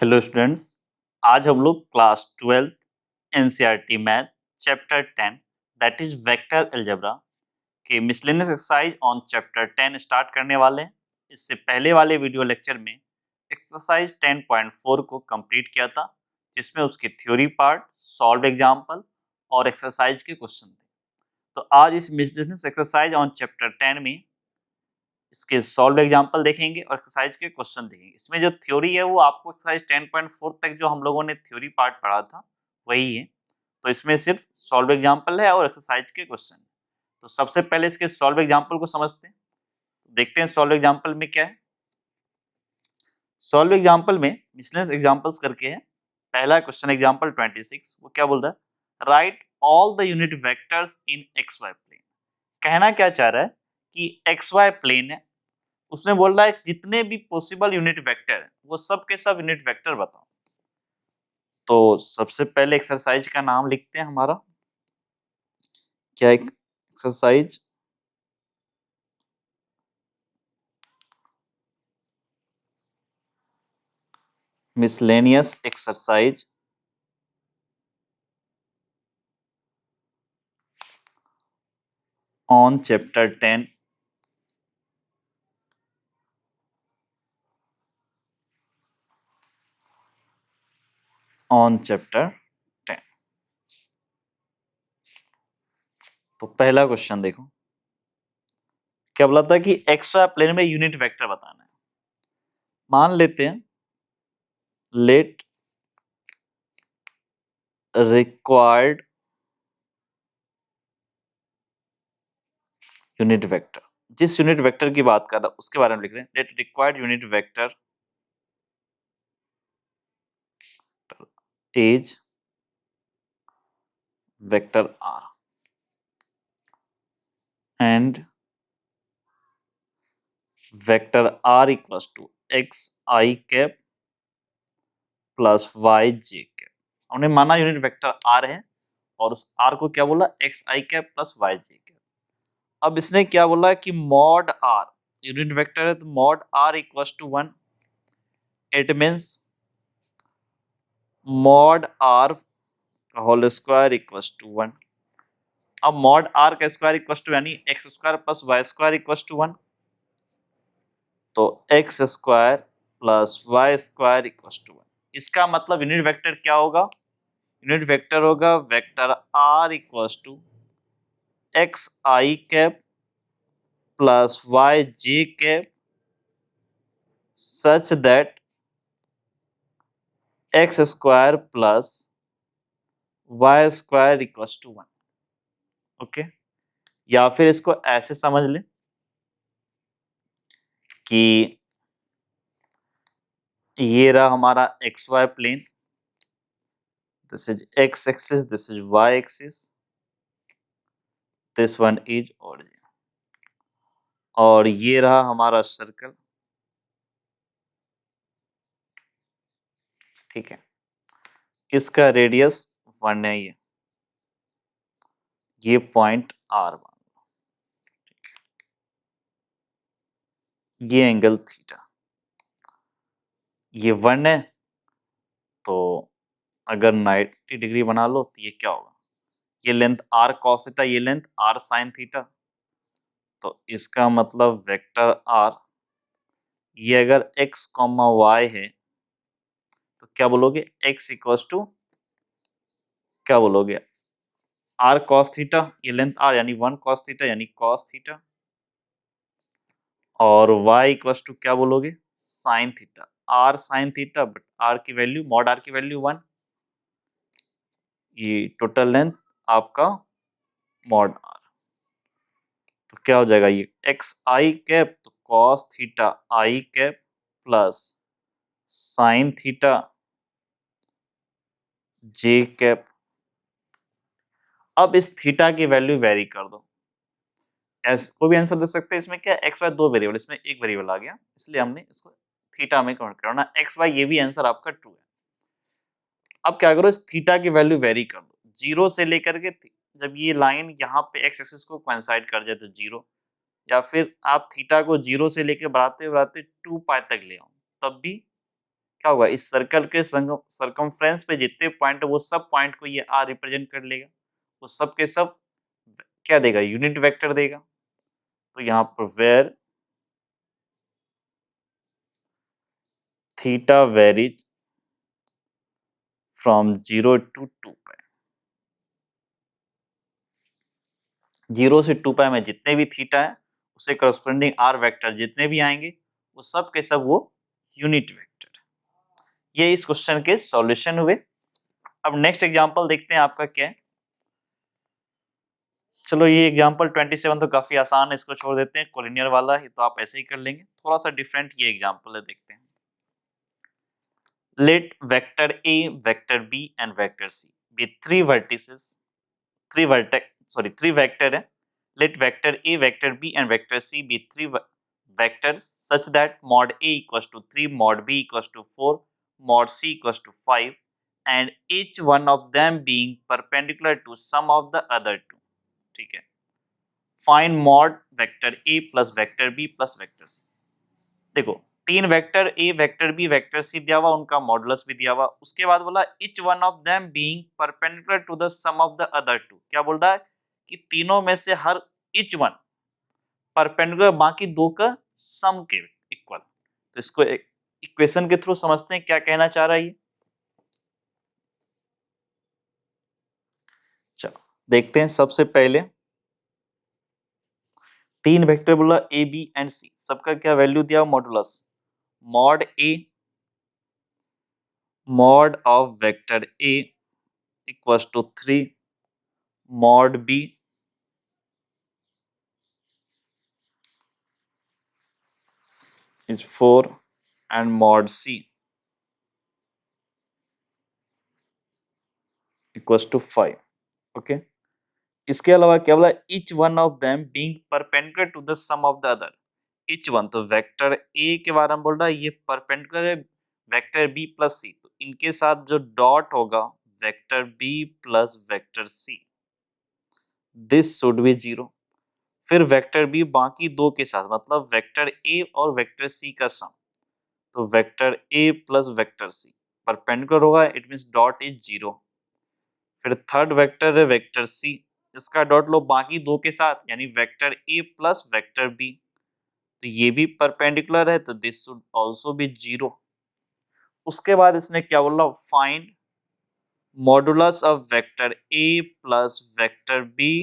Hello students. आज हम लोग class 12 NCERT math chapter 10 that is vector algebra के miscellaneous exercise on chapter 10 start करने वाले हैं। इससे पहले वाले वीडियो लेक्चर में एक्सरसाइज 10.4 को कंप्लीट किया था, जिसमें उसकी थ्योरी पार्ट, सॉल्व एग्जाम्पल और एक्सरसाइज के क्वेश्चन थे। तो आज इस मिसलेनियस एक्सरसाइज ऑन चैप्टर 10 में इसके सॉल्व एग्जांपल देखेंगे और एक्सरसाइज के क्वेश्चन देखेंगे। इसमें जो थ्योरी है वो आपको एक्सरसाइज 10.4 तक जो हम लोगों ने थ्योरी पार्ट पढ़ा था वही है। तो इसमें सिर्फ सॉल्व एग्जांपल है और एक्सरसाइज के क्वेश्चन। तो सबसे पहले इसके सॉल्व एग्जांपल को समझते हैं। देखते हैं सॉल्व एग्जांपल में क्या है। सॉल्व एग्जांपल में मिसलेनियस एग्जांपल्स करके है। पहला क्वेश्चन एग्जांपल 26, वो क्या बोल रहा है, right all the unit vectors in x Y plane. कहना क्या चाह रहा है कि एक्स वाई प्लेन है, उसने बोल रहा है जितने भी पॉसिबल यूनिट वेक्टर है वो सब के सब यूनिट वेक्टर बताओ। तो सबसे पहले एक्सरसाइज का नाम लिखते हैं हमारा, क्या एक exercise miscellaneous exercise on chapter 10 on chapter 10। तो पहला क्वेश्चन देखो, क्या बोला था कि एक्स वाई प्लेन में यूनिट वेक्टर बताना है। मान लेते हैं लेट रिक्वायर्ड यूनिट वेक्टर, जिस यूनिट वेक्टर की बात कर रहा उसके बारे में लिख रहे हैं। Let required unit vector is vector r and vector r equals to x i cap plus y j cap. हमने माना यूनिट वेक्टर r है और उस r को क्या बोला, x i cap plus y j cap. अब इसने क्या बोला कि मॉड r यूनिट वेक्टर है, तो mod r equals to 1। It means mod r whole square equals to 1। अब मॉड r का स्क्वायर इक्वल्स टू यानी x square plus y square equals to 1, तो x square plus y square equals to 1। इसका मतलब unit vector क्या होगा, unit vector होगा vector r equals to x i cap plus y j cap such that x square plus y square equals to 1। Okay, या फिर इसको ऐसे समझ ले कि ये रहा हमारा x Y plane, this is x axis, this is y axis, this one is origin, और ये रहा हमारा सर्कल। ठीक है, इसका रेडियस 1 है, ये पॉइंट r मान लो, ये एंगल थीटा, ये 1 है, तो अगर 90 डिग्री बना लो तो ये क्या होगा, ये लेंथ r cos थीटा, ये लेंथ r sin थीटा। तो इसका मतलब वेक्टर r, ये अगर x, y है तो क्या बोलोगे, x इक्वल्स टू क्या बोलोगे, r cos थीटा, ये लेंथ r यानी 1 cos थीटा यानी cos थीटा, और y इक्वल्स टू क्या बोलोगे, sin theta, r sin theta, but r की वैल्यू, मॉड r की वैल्यू 1, ये टोटल लेंथ आपका मॉड r। तो क्या हो जाएगा, ये एक्स आई कैप, तो cos थीटा आई कैप प्लस sin थीटा जे कैप। अब इस थीटा की वैल्यू वेरी कर दो, कोई भी आंसर दे सकते हैं। इसमें क्या एक्स वाई दो वेरिएबल, इसमें एक वेरिएबल आ गया, इसलिए हमने इसको थीटा में कन्वर्ट करना, एक्स वाई ये भी आंसर आपका ट्रू है। अब क्या करो, इस थीटा की वैल्यू वेरी कर दो, जीरो से लेकर के जब ये लाइन यहाँ पे एक्स एक्सिस को कोइंसाइड कर जाए तो जीरो, या फिर आप थीटा को जीरो से लेकर बढ़ाते बढ़ाते 2 पाई तक ले आओ, तब भी क्या होगा, इस सर्कल के सरकमफ्रेंस पे जितने पॉइंट है वो सब पॉइंट को ये आर रिप्रेजेंट कर लेगा, वो सब के सब क्या देगा, यूनिट वेक्टर देगा। तो यहाँ पर where theta varies from 0 to 2 pi, 0 से 2 पाई में जितने भी थीटा है उससे करस्पॉन्डिंग आर वेक्टर जितने भी आएंगे वो सब के सब वो यूनिट वेक्टर। ये इस क्वेश्चन के सॉल्यूशन हुए। अब नेक्स्ट एग्जांपल देखते हैं आपका क्या है। चलो ये एग्जांपल 27 तो काफी आसान है, इसको छोड़ देते हैं, कोलिनियर वाला है तो आप ऐसे ही कर लेंगे। थोड़ा सा डिफरेंट ये एग्जांपल है, देखते हैं। Let vector a, vector b and vector c be three vertices, three vector है। Let vector a, vector b and vector c be three vectors such that mod a equals to 3, mod b equals to 4, mod c equals to 5 and each one of them being perpendicular to some of the other two। ठीक है, find mod vector a plus vector b plus vector c। देखो तीन vector a, vector b, vector c दिया हुआ, उनका modulus भी दिया हुआ। उसके बाद बोला each one of them being perpendicular to the sum of the other two। क्या बोल रहा है कि तीनों में से हर each one परपेंडिकुलर बाकी दो का सम के इक्वल। तो इसको इक्वेशन के थ्रू समझते हैं क्या कहना चाह रहा है ये। चलो देखते हैं। सबसे पहले तीन वेक्टर बोला ए बी एंड सी, सबका क्या वैल्यू दिया, modulus. Mod A mod of vector A equals to 3, mod B is 4 and mod c equals to 5। Okay, इसके अलावा क्या बोला, each one of them being perpendicular to the sum of the other। each one तो vector A के बारे में बोल रहा है, ये परपेंडिकुलर है वेक्टर बी प्लस सी, तो इनके साथ जो डॉट होगा vector B plus vector C, this should be 0। फिर वेक्टर बी बाकी दो के साथ, मतलब वेक्टर ए और वेक्टर सी का सम, तो वेक्टर ए प्लस वेक्टर सी परपेंडिकुलर होगा, इट मींस डॉट इज 0। फिर थर्ड वेक्टर है वेक्टर सी, इसका डॉट लो बाकी दो के साथ, यानी वेक्टर ए प्लस वेक्टर बी, तो ये भी परपेंडिकुलर है, तो दिस शुड आल्सो बी 0। उसके बाद इसने क्या बोला, find modulus of vector A plus vector B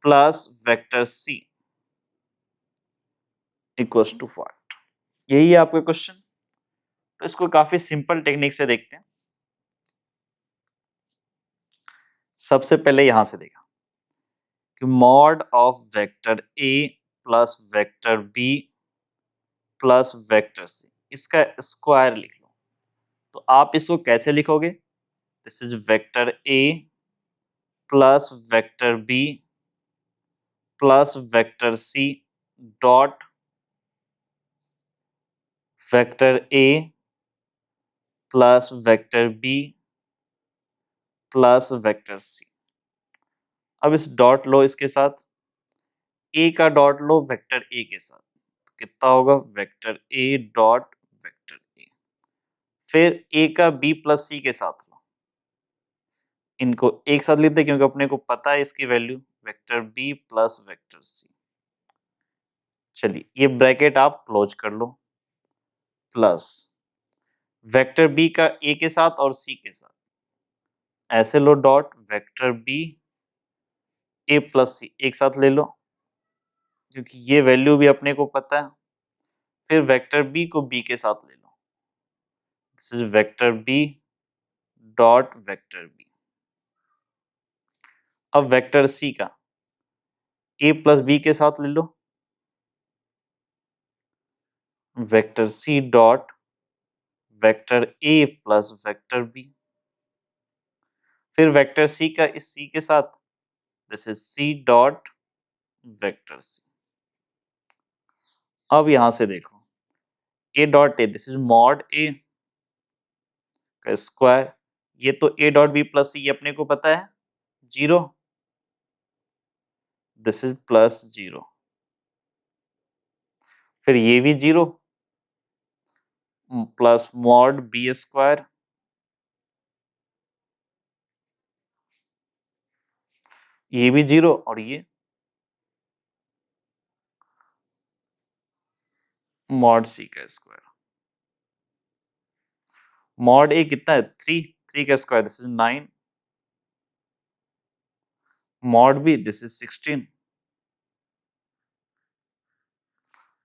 plus vector C equals to what. यही है आपका क्वेश्चन। तो इसको काफी सिंपल टेक्निक से देखते हैं। सबसे पहले यहां से देखा कि mod of vector A plus vector B plus vector C, इसका स्क्वायर लिख लो। तो आप इसको कैसे लिखोगे, this is vector A plus vector B plus vector C dot vector A plus vector B plus vector C. अब इस डॉट लो इसके साथ, ए का डॉट लो वेक्टर ए के साथ, तो कितना होगा, vector A dot vector A. फिर ए का बी प्लस सी के साथ लो, इनको एक साथ लेते हैं क्योंकि अपने को पता है इसकी value, vector B plus vector C. चलिए ये ब्रैकेट आप क्लोज कर लो, प्लस वेक्टर बी का ए के साथ और सी के साथ ऐसे लो, डॉट वेक्टर बी ए प्लस सी एक साथ ले लो क्योंकि ये वैल्यू भी अपने को पता है। फिर वेक्टर बी को बी के साथ ले लो, this is vector B dot vector B. अब वेक्टर सी का ए प्लस बी के साथ ले लो, वेक्टर सी डॉट वेक्टर ए प्लस वेक्टर बी। फिर वेक्टर सी का इस सी के साथ, this is C dot vector C. अब यहां से देखो A dot A, this is mod A का स्क्वायर, ये तो A dot B plus C अपने को पता है 0, दिस इज प्लस 0। फिर ये भी 0, प्लस मॉड बी स्क्वायर, ये भी 0 और ये मॉड सी का स्क्वायर। मॉड ए कितना है 3, 3 का square this is 9, mod B this is 16,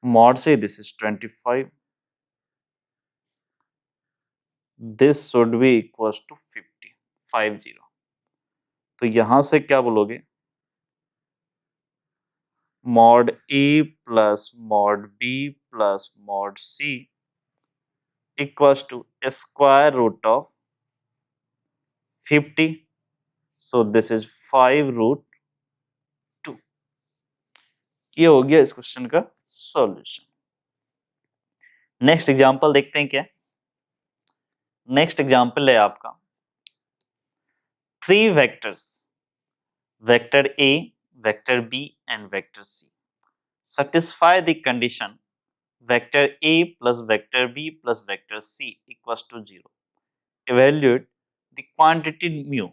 mod C this is 25, this should be equals to 50, 50। तो यहां से क्या बोलोगे, mod A plus mod B plus mod C equals to square root of 50, so this is 5√2। ये हो गया इस question का सॉल्यूशन। नेक्स्ट एग्जांपल देखते हैं क्या। नेक्स्ट एग्जांपल है आपका 3 vectors, vector A, vector B and vector C satisfy the condition vector a plus vector b plus vector c equals to 0. Evaluate the quantity mu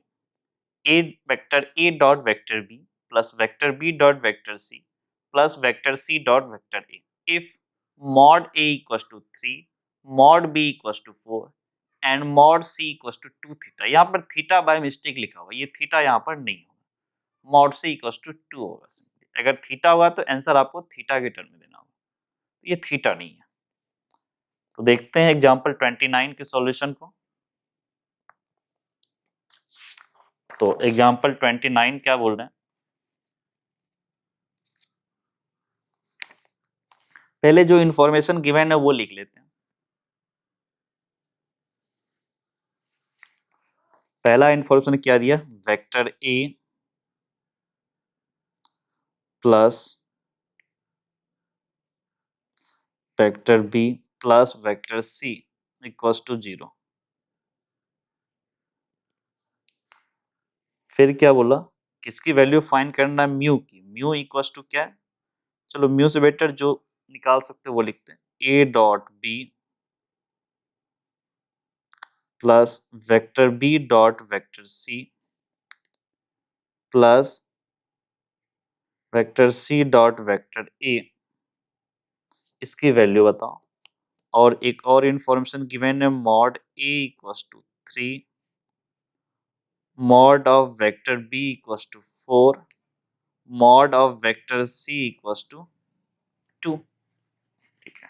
a vector a dot vector b plus vector b dot vector c plus vector c dot vector a if mod a equals to 3, mod b equals to 4 and mod c equals to 2 theta। यहाँ पर theta by mistake लिखा हुआ, ये theta यहाँ पर नहीं होगा, mod c equals to 2 होगा। सिंपली अगर थीटा हुआ तो आंसर आपको थीटा के टर्म में देना होगा, तो ये थीटा नहीं है। तो देखते हैं एग्जांपल 29 के सॉल्यूशन को। तो एग्जांपल 29 क्या बोल रहे हैं, पहले जो इंफॉर्मेशन गिवन है वो लिख लेते हैं। पहला इंफॉर्मेशन क्या दिया, vector A plus vector B plus vector C equals to 0। फिर क्या बोला, किसकी वैल्यू फाइंड करना है, म्यू की। म्यू इक्वल्स टू क्या है, चलो म्यू से बेटर जो निकाल सकते हैं वो लिखते हैं, A dot B plus vector B dot vector C plus vector C dot vector A, इसकी वैल्यू बताओ। और एक और इंफॉर्मेशन गिवन है, mod A equals to 3, mod of vector B equals to 4, mod of vector C equals to 2। ठीक है,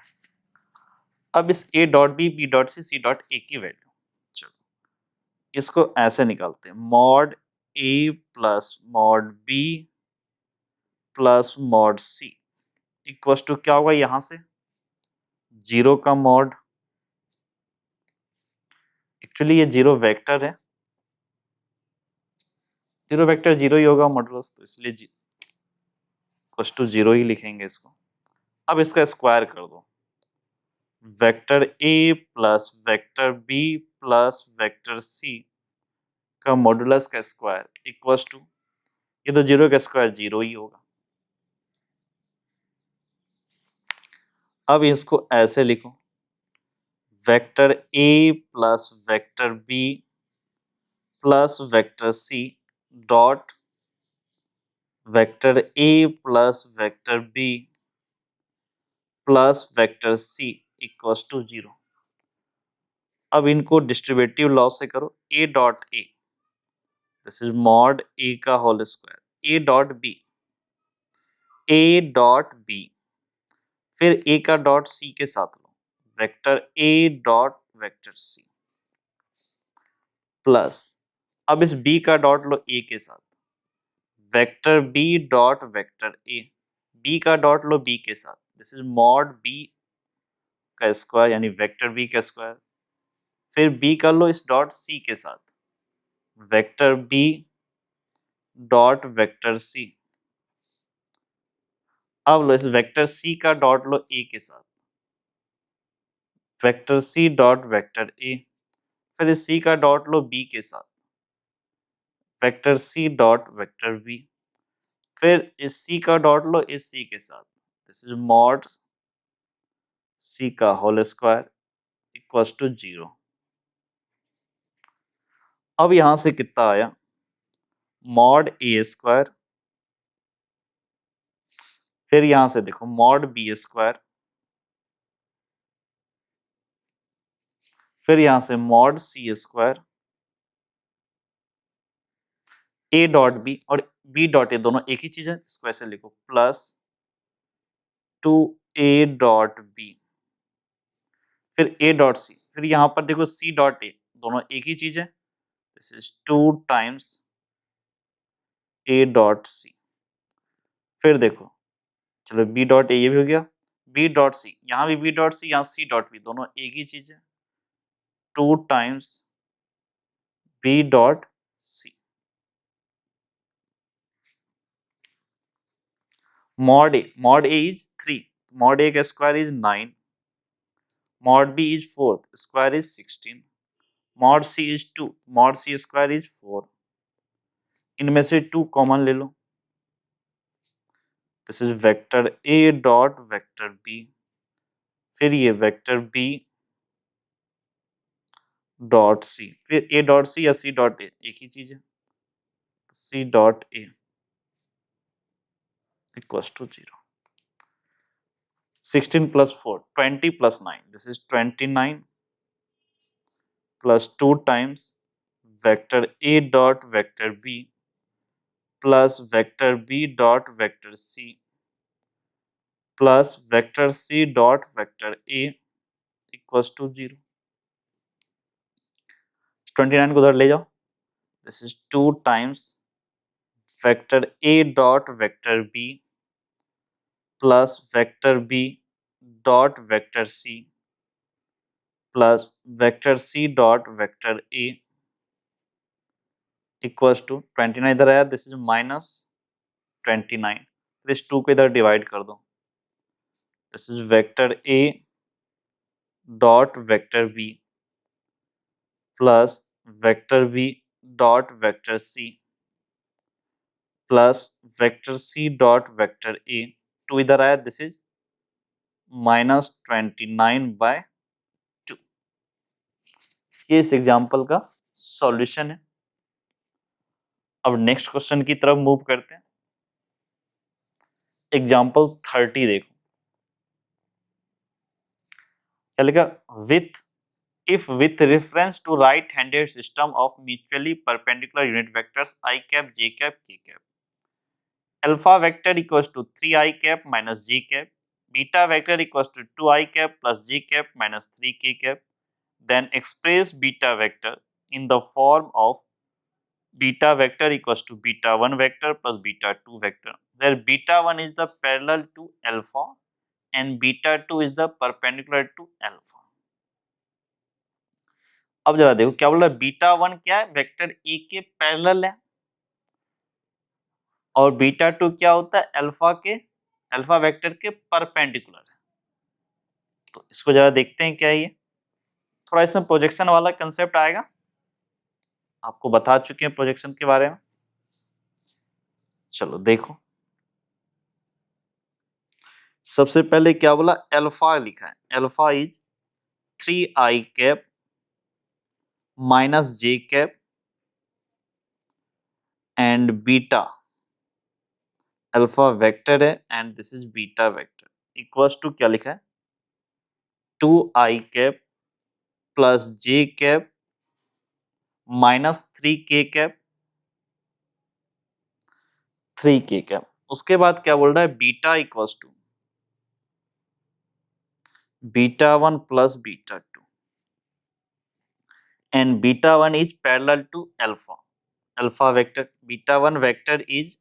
अब इस A dot B dot C dot A की वैल्यू, चलो इसको ऐसे निकालते हैं, mod A plus mod B plus mod C equals to क्या होगा, यहां से 0 का मॉड, एक्चुअली ये 0 वेक्टर है, 0 वेक्टर 0 ही होगा मॉडुलस, तो इसलिए इक्वल्स टू 0 ही लिखेंगे इसको। अब इसका स्क्वायर कर दो, वेक्टर ए plus vector B plus vector C का मॉडुलस का स्क्वायर इक्वल्स टू, ये तो 0 का स्क्वायर 0 ही होगा। अब इसको ऐसे लिखो, vector A plus vector B plus vector C dot vector A plus vector B plus vector C equals to 0। अब इनको डिस्ट्रीब्यूटिव लॉ से करो, A dot A this is mod A का whole square, A dot B, A dot B, फिर A का dot C के साथ लो, vector A dot vector C plus, अब इस बी का डॉट लो ए के साथ, vector B dot vector A, B का डॉट लो बी के साथ, दिस इज मॉड बी का स्क्वायर यानी वेक्टर बी का स्क्वायर, फिर बी कर लो इस डॉट सी के साथ, vector B dot vector C, अब लो इस वेक्टर सी का डॉट लो ए के साथ, vector C dot vector A, फिर इस सी का डॉट लो बी के साथ, vector C dot vector B, फिर इस सी का डॉट लो इस सी के साथ, दिस इज मॉड सी का होल स्क्वायर इक्वल्स टू 0। अब यहां से कितना आया, मॉड ए स्क्वायर, फिर यहां से देखो मॉड बी स्क्वायर, फिर यहां से mod C square, A dot B और बी डॉट ए दोनों एक ही चीज है, इसको ऐसे लिखो प्लस 2a डॉट बी, फिर a डॉट सी, फिर यहां पर देखो c डॉट ए, दोनों एक ही चीज है, this is 2 times a dot C. फिर देखो, चलो b डॉट ए ये भी हो गया, b डॉट सी, यहां भी b डॉट सी, यहां c डॉट बी, दोनों एक ही चीज है, 2 times b dot C. Mod A is 3, mod A का square is 9, mod B is 4, square is 16, mod C is 2, mod C square is 4। इनमें से 2 कॉमन ले लो, this is vector A dot vector B, फिर ये vector B dot C, फिर ए dot C या सी dot ए एक ही चीज है, C dot A equals to 0। 16 plus 4 20 plus 9, this is 29 plus 2 times vector A dot vector B plus vector B dot vector C plus vector C dot vector A equals to 0। 29 को उधर ले जाओ, this is 2 times vector A dot vector B plus vector B dot vector C plus vector C dot vector A equals to 29 इधर आया, this is minus 29, फिर इस 2 को इधर डिवाइड कर दो, this is vector A dot vector B plus vector B dot vector C plus vector C dot vector A, 2 इधर आया, दिस इज माइनस 29/2। ये इस एग्जाम्पल का सॉल्यूशन है। अब नेक्स्ट क्वेश्चन की तरफ मूव करते हैं। एग्जाम्पल 30 देखो, क्या लिखा, with if with reference to right handed system of mutually perpendicular unit vectors I cap, j cap, k cap, alpha vector equals to 3 I cap minus j cap, beta vector equals to 2 I cap plus j cap minus 3 k cap, then express beta vector in the form of beta vector equals to beta 1 vector plus beta 2 vector, where beta 1 is the parallel to alpha and beta 2 is the perpendicular to alpha। अब जरा देखो क्या बोल रहा है, beta 1 क्या है, vector A के पैरेलल है, और बीटा 2 क्या होता है, अल्फा वेक्टर के परपेंडिकुलर है। तो इसको जरा देखते हैं क्या है ये, थोड़ा इसमें प्रोजेक्शन वाला कंसेप्ट आएगा, आपको बता चुके हैं प्रोजेक्शन के बारे में। चलो देखो, सबसे पहले क्या बोला, अल्फा लिखा है, alpha is 3 I cap minus j cap and beta alpha vector है and this is beta vector equals to क्या लिखा है, 2 I cap plus j cap minus 3k cap, 3k cap. उसके बाद क्या बोल रहा है, beta equals to beta 1 plus beta 2 and beta 1 is parallel to alpha, alpha vector, beta 1 vector is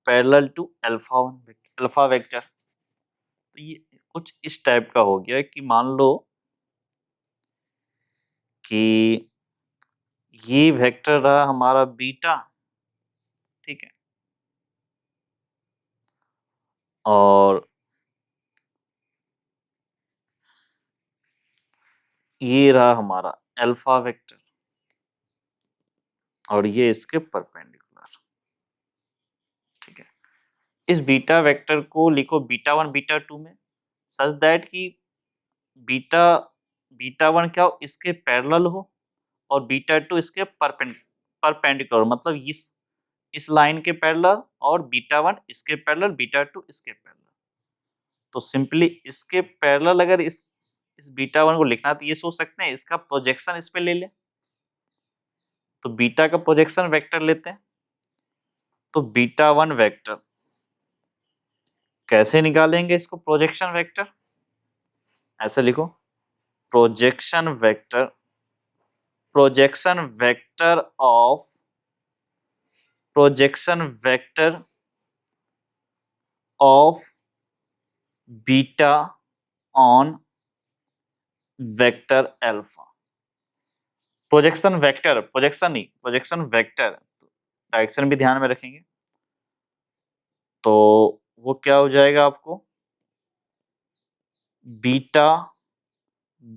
parallel to alpha vector. तो ये कुछ इस टाइप का हो गया कि मान लो कि ये वेक्टर रहा हमारा बीटा, ठीक है, और ये रहा हमारा अल्फा वेक्टर, और ये इसके परपेंडिकुलर, ठीक है। इस बीटा वेक्टर को लिखो बीटा 1 बीटा 2 में, सच दैट कि बीटा बीटा 1 क्या हो, इसके पैरेलल हो और बीटा 2 इसके परपेंडिकुलर, मतलब इस लाइन के पैरेलल, और बीटा 1 इसके पैरेलल, बीटा 2 इसके पैरेलल। तो सिंपली इसके पैरेलल अगर इस बीटा 1 को लिखना है तो ये सोच सकते हैं इसका प्रोजेक्शन इस पे ले ले, तो बीटा का प्रोजेक्शन वेक्टर लेते हैं। तो बीटा 1 वेक्टर कैसे निकालेंगे इसको, प्रोजेक्शन वेक्टर ऐसे लिखो, projection vector, projection vector of, projection vector of beta on vector alpha. Projection vector, projection नहीं, प्रोजेक्शन वेक्टर, डायरेक्शन भी ध्यान में रखेंगे। तो वो क्या हो जाएगा आपको, beta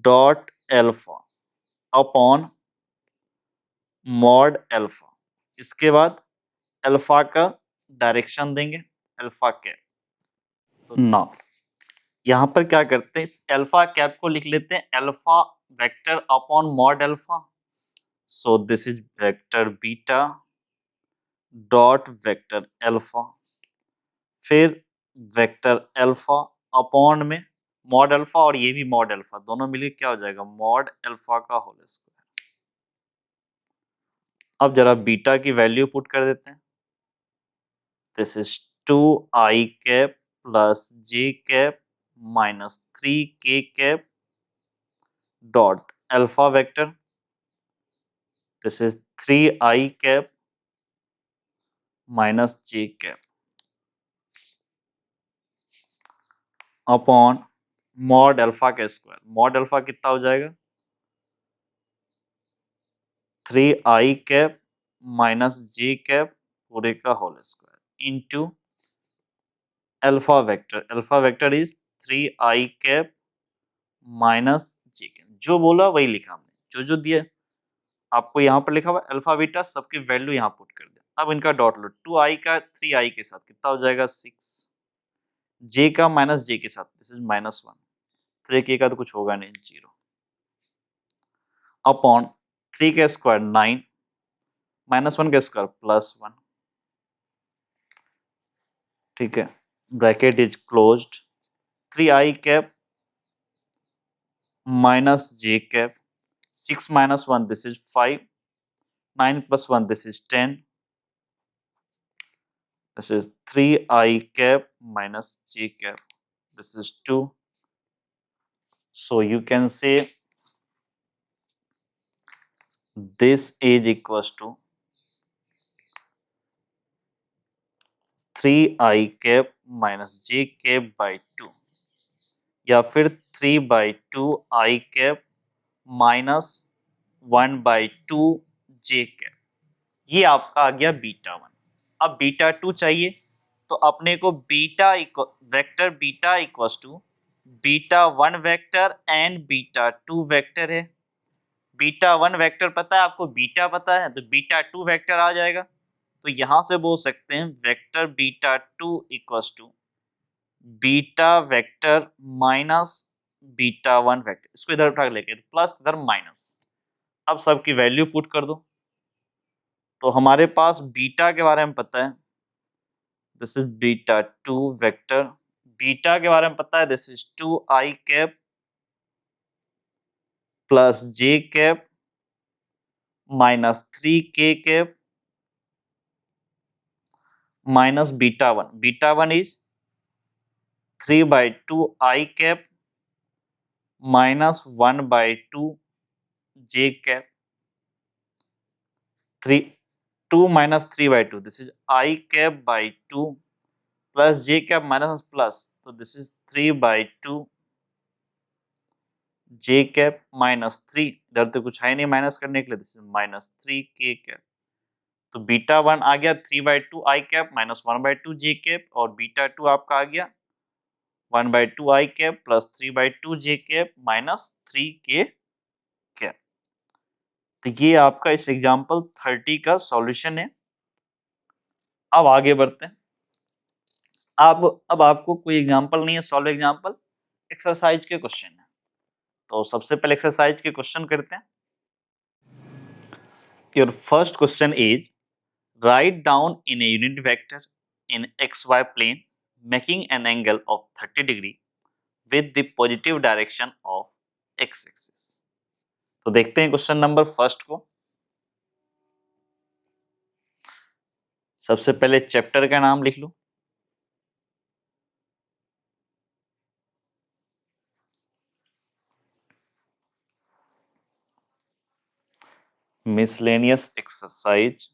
dot alpha upon mod alpha, इसके बाद अल्फा का डायरेक्शन देंगे, अल्फा कैप। तो ना यहाँ पर क्या करते हैं, इस अल्फा कैप को लिख लेते हैं alpha vector upon mod alpha. So this is vector beta dot vector alpha, फिर वेक्टर अल्फा अपॉन में मॉड अल्फा, और ये भी मॉड अल्फा, दोनों मिलके क्या हो जाएगा, मॉड अल्फा का होल स्क्वायर। अब जरा बीटा की वैल्यू पुट कर देते हैं। This is 2i cap plus j cap minus 3k cap dot alpha vector, this is 3i cap minus j cap upon mod alpha का स्क्वायर। मॉड अल्फा कितना हो जाएगा, 3i cap minus j cap पूरे का whole square into alpha vector, alpha vector is 3i cap minus j cap. जो बोला वही लिखा हमने, जो दिया आपको यहाँ पर लिखा हुआ अल्फा बीटा, सबकी वैल्यू यहाँ पुट कर दे। अब इनका डॉट लो, 2i का 3i के साथ कितना हो जाएगा 6, j का माइनस j के साथ दिस इज -1, 3k का तो कुछ होगा नहीं 0, अपॉन 3 का स्क्वायर 9 -1 का स्क्वायर +1, ठीक है, bracket is closed, 3i cap minus j cap, 6 minus 1 this is 5, 9 plus 1 this is 10, this is 3i cap minus j cap, this is 2. So you can say this is equals to 3i cap minus j cap by 2, या फिर 3/2 i cap minus 1/2 j cap। ये आपका आ गया beta 1। अब beta 2 चाहिए तो अपने को beta vector beta equals to beta 1 vector and beta 2 vector है। बीटा 1 वेक्टर पता है आपको, बीटा पता है, तो बीटा 2 वेक्टर आ जाएगा। तो यहां से बोल सकते हैं vector beta 2 equals to beta vector minus beta 1 vector. इसको इधर उठा लेके प्लस इधर माइनस, अब सबकी वैल्यू पुट कर दो। तो हमारे पास बीटा के बारे में पता है, this is beta 2 vector, beta के बारे में पता है, this is 2i cap plus j cap minus 3k cap minus beta 1, beta 1 is 3/2 i cap minus 1/2 j cap, 2 minus 3/2 this is I cap by 2 plus j cap minus plus, तो this is 3/2 j cap minus 3, इधर तो कुछ है नहीं minus करने के लिए, this is minus 3k cap। तो बीटा 1 आ गया 3/2 I cap minus 1/2 j cap, और बीटा 2 आपका आ गया 1/2 I cap plus 3/2 j cap minus 3k cap। तो ये आपका इस एग्जाम्पल 30 का सॉल्यूशन है। अब आगे बढ़ते हैं। अब आपको कोई एग्जाम्पल नहीं है, सॉल्व एग्जाम्पल, एक्सरसाइज के क्वेश्चन है। तो सबसे पहले एक्सरसाइज के क्वेश्चन करते हैं। Your first question is write down in a unit vector in x Y plane making an angle of 30 degree with the positive direction of X axis. तो देखते हैं क्वेश्चन नंबर फर्स्ट को। सबसे पहले chapter का नाम लिख लो। miscellaneous exercise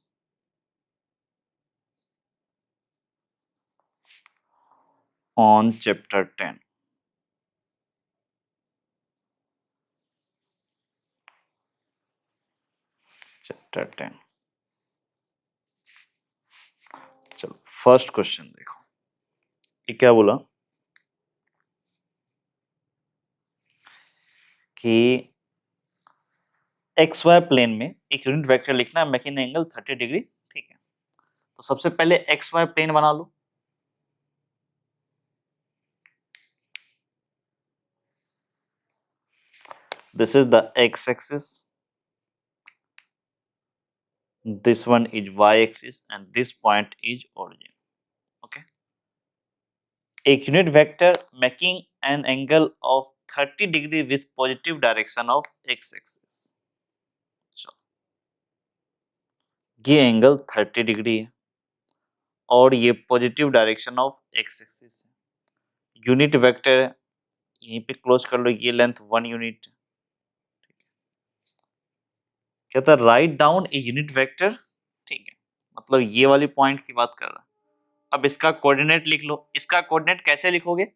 on chapter 10। Chapter 10। चलो फर्स्ट क्वेश्चन देखो, ये क्या बोला कि एक्स वाई प्लेन में एक यूनिट वेक्टर लिखना है मेकिंग एंगल 30 डिग्री। ठीक है, तो सबसे पहले एक्स वाई प्लेन बना लो। This is the X axis, this one is y-axis and this point is origin. Okay, एक unit vector making an angle of 30 degree with positive direction of X axis. ये angle 30 degree है और ये positive direction of X axis है। Unit vector है, यहीं पे close कर लो, ये लेंथ 1 यूनिट। कहता है राइट डाउन ए यूनिट वेक्टर। ठीक है, मतलब ये वाली पॉइंट की बात कर रहा है। अब इसका कोऑर्डिनेट लिख लो। इसका कोऑर्डिनेट कैसे लिखोगे?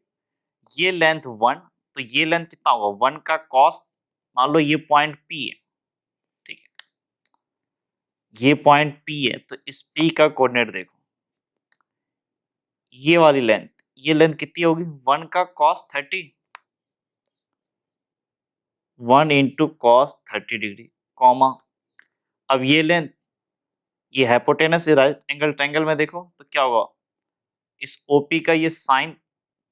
ये लेंथ 1, तो ये लेंथ कितना होगा 1 का कॉस। मान लो ये पॉइंट P है, ठीक है, ये पॉइंट P है, तो इस P का कोऑर्डिनेट देखो, ये वाली लेंथ, ये लेंथ कितनी होगी 1 का cos 30, 1 into cos 30 degree, comma. अब ये लेंथ, ये हाइपोटेनस राइट एंगल ट्रायंगल में देखो तो क्या होगा, इस OP का ये साइन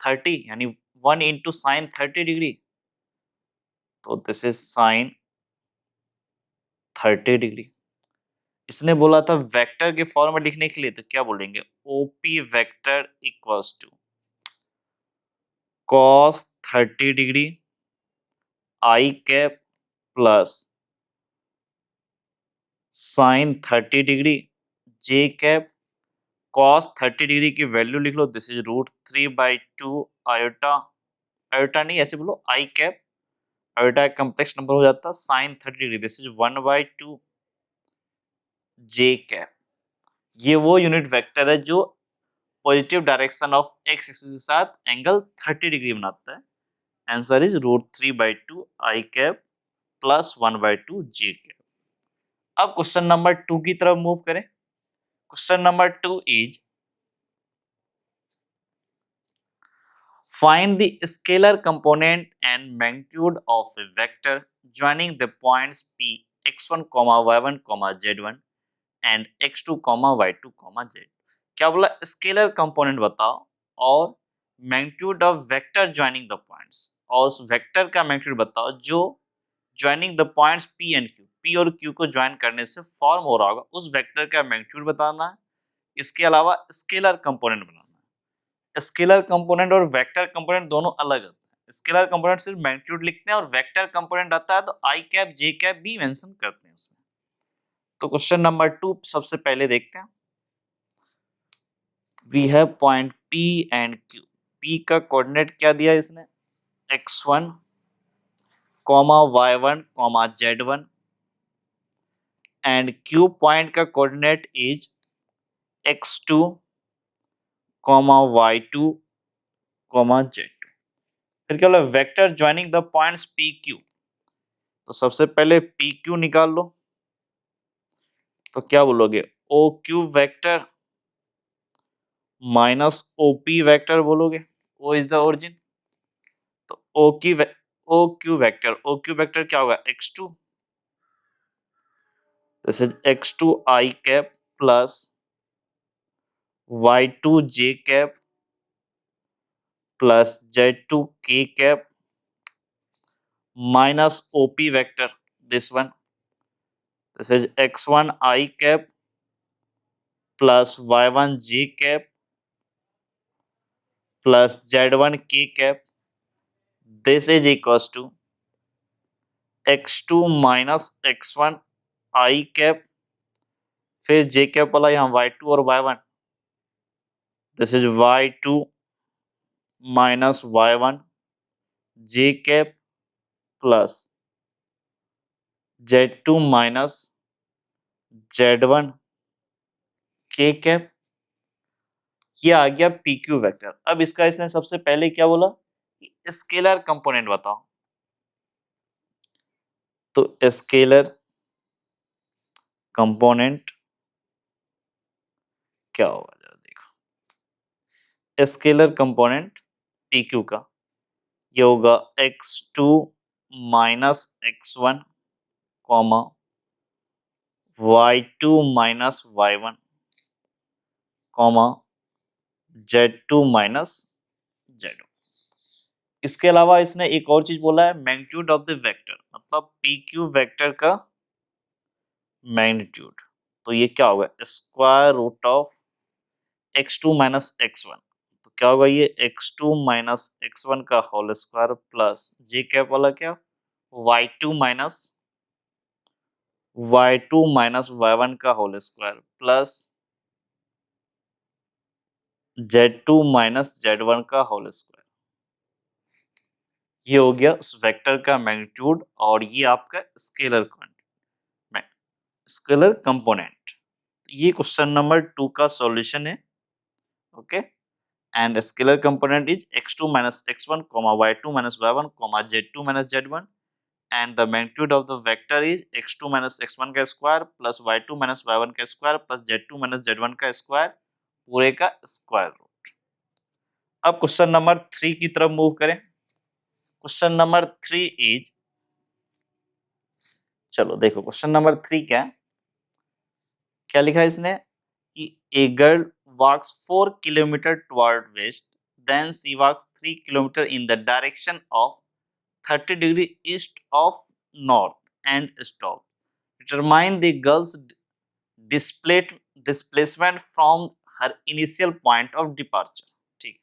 30 यानी 1 इंटू साइन 30 डिग्री, तो दिस इज साइन 30 डिग्री। इसने बोला था वेक्टर के फॉर्म में लिखने के लिए, तो क्या बोलेंगे OP vector equals to cos 30 degree I cap plus sine 30 degree J cap. Cos 30 degree की वैल्यू लिख लो, दिस इज √3/2 आयोटा, आयोटा नहीं ऐसे बोलो I cap, iota complex number हो जाता। Sine 30 degree this is 1/2 J cap. ये वो यूनिट वेक्टर है जो positive direction of X axis के साथ एंगल 30 डिग्री बनाता है। Answer is √3/2 I cap plus 1/2 J cap. अब क्वेश्चन नंबर 2 की तरफ मूव करें। Question number 2 is find the scalar component and magnitude of a vector joining the points P x1, y1, z1 and x2, y2, z। क्या बोला, scalar component बताओ और magnitude of vector joining the points, और उस vector का magnitude बताओ जो joining the points P and Q, P और Q को ज्वाइन करने से फॉर्म हो रहा होगा, उस वेक्टर का मैग्नीट्यूड बताना है। इसके अलावा स्केलर कंपोनेंट बनाना है। स्केलर कंपोनेंट और वेक्टर कंपोनेंट दोनों अलग होते हैं। स्केलर कंपोनेंट सिर्फ मैग्नीट्यूड लिखते हैं और वेक्टर कंपोनेंट आता है तो आई कैप जे कैप भी मेंशन करते हैं उसमें। तो क्वेश्चन नंबर 2 सबसे पहले देखते हैं। We have point P and Q। P का कोऑर्डिनेट क्या दिया इसने, x1, y1, z1 and Q point का coordinate is x2, y2, z। फिर क्या बोला, vector joining the points PQ। तो सबसे पहले PQ निकाल लो, तो क्या बोलोगे OQ vector minus OP vector बोलोगे, O इज द ओरिजिन। तो OQ वेक्टर क्या होगा x2, this is x2 I cap plus y2 j cap plus z2 k cap minus OP vector, this one, this is x1 I cap plus y1 j cap plus z1 k cap, this is equals to x2 minus x1 I cap, फिर j cap वाला यहाँ y2 और y1, this is y2 minus y1 j cap plus z2 minus z1 k cap, ये आ गया PQ vector. अब इसका इसने सबसे पहले क्या बोला कि स्केलर कंपोनेंट बताओ, तो स्केलर कंपोनेंट क्या होगा जरा देखो, स्केलर कंपोनेंट PQ का ये होगा x2 minus x1 comma y2 minus y1 comma z2 minus z1। इसके अलावा इसने एक और चीज बोला है, मैग्नीट्यूड ऑफ द वेक्टर, मतलब PQ वेक्टर का मैग्नीट्यूड, तो ये क्या होगा square root of x2 minus x1, तो क्या होगा ये x2 माइनस x1 का whole square plus J cap वाला क्या y2 माइनस y1 का whole square plus z2 minus z1 का होल स्क्वायर, ये हो गया उस वेक्टर का मैग्नीट्यूड और ये आपका स्केलर कंपोनेंट। ये क्वेश्चन नंबर 2 का सॉल्यूशन है। Okay, and scalar component is x2 minus x1, y2 minus y1, z2 minus z1, and the magnitude of the vector is x2 minus x1 का square plus y2 minus y1 का square plus z2 minus z1 का square, पूरे का square root. अब question number 3 की तरफ move करें। Question number 3 is, चलो देखो क्वेश्चन नंबर 3 क्या लिखा है इसने कि a girl walks 4 kilometer toward west, then she walks 3 kilometer in the direction of 30 degree east of north and stop. Determine the girl's displacement from her initial point of departure. ठीक,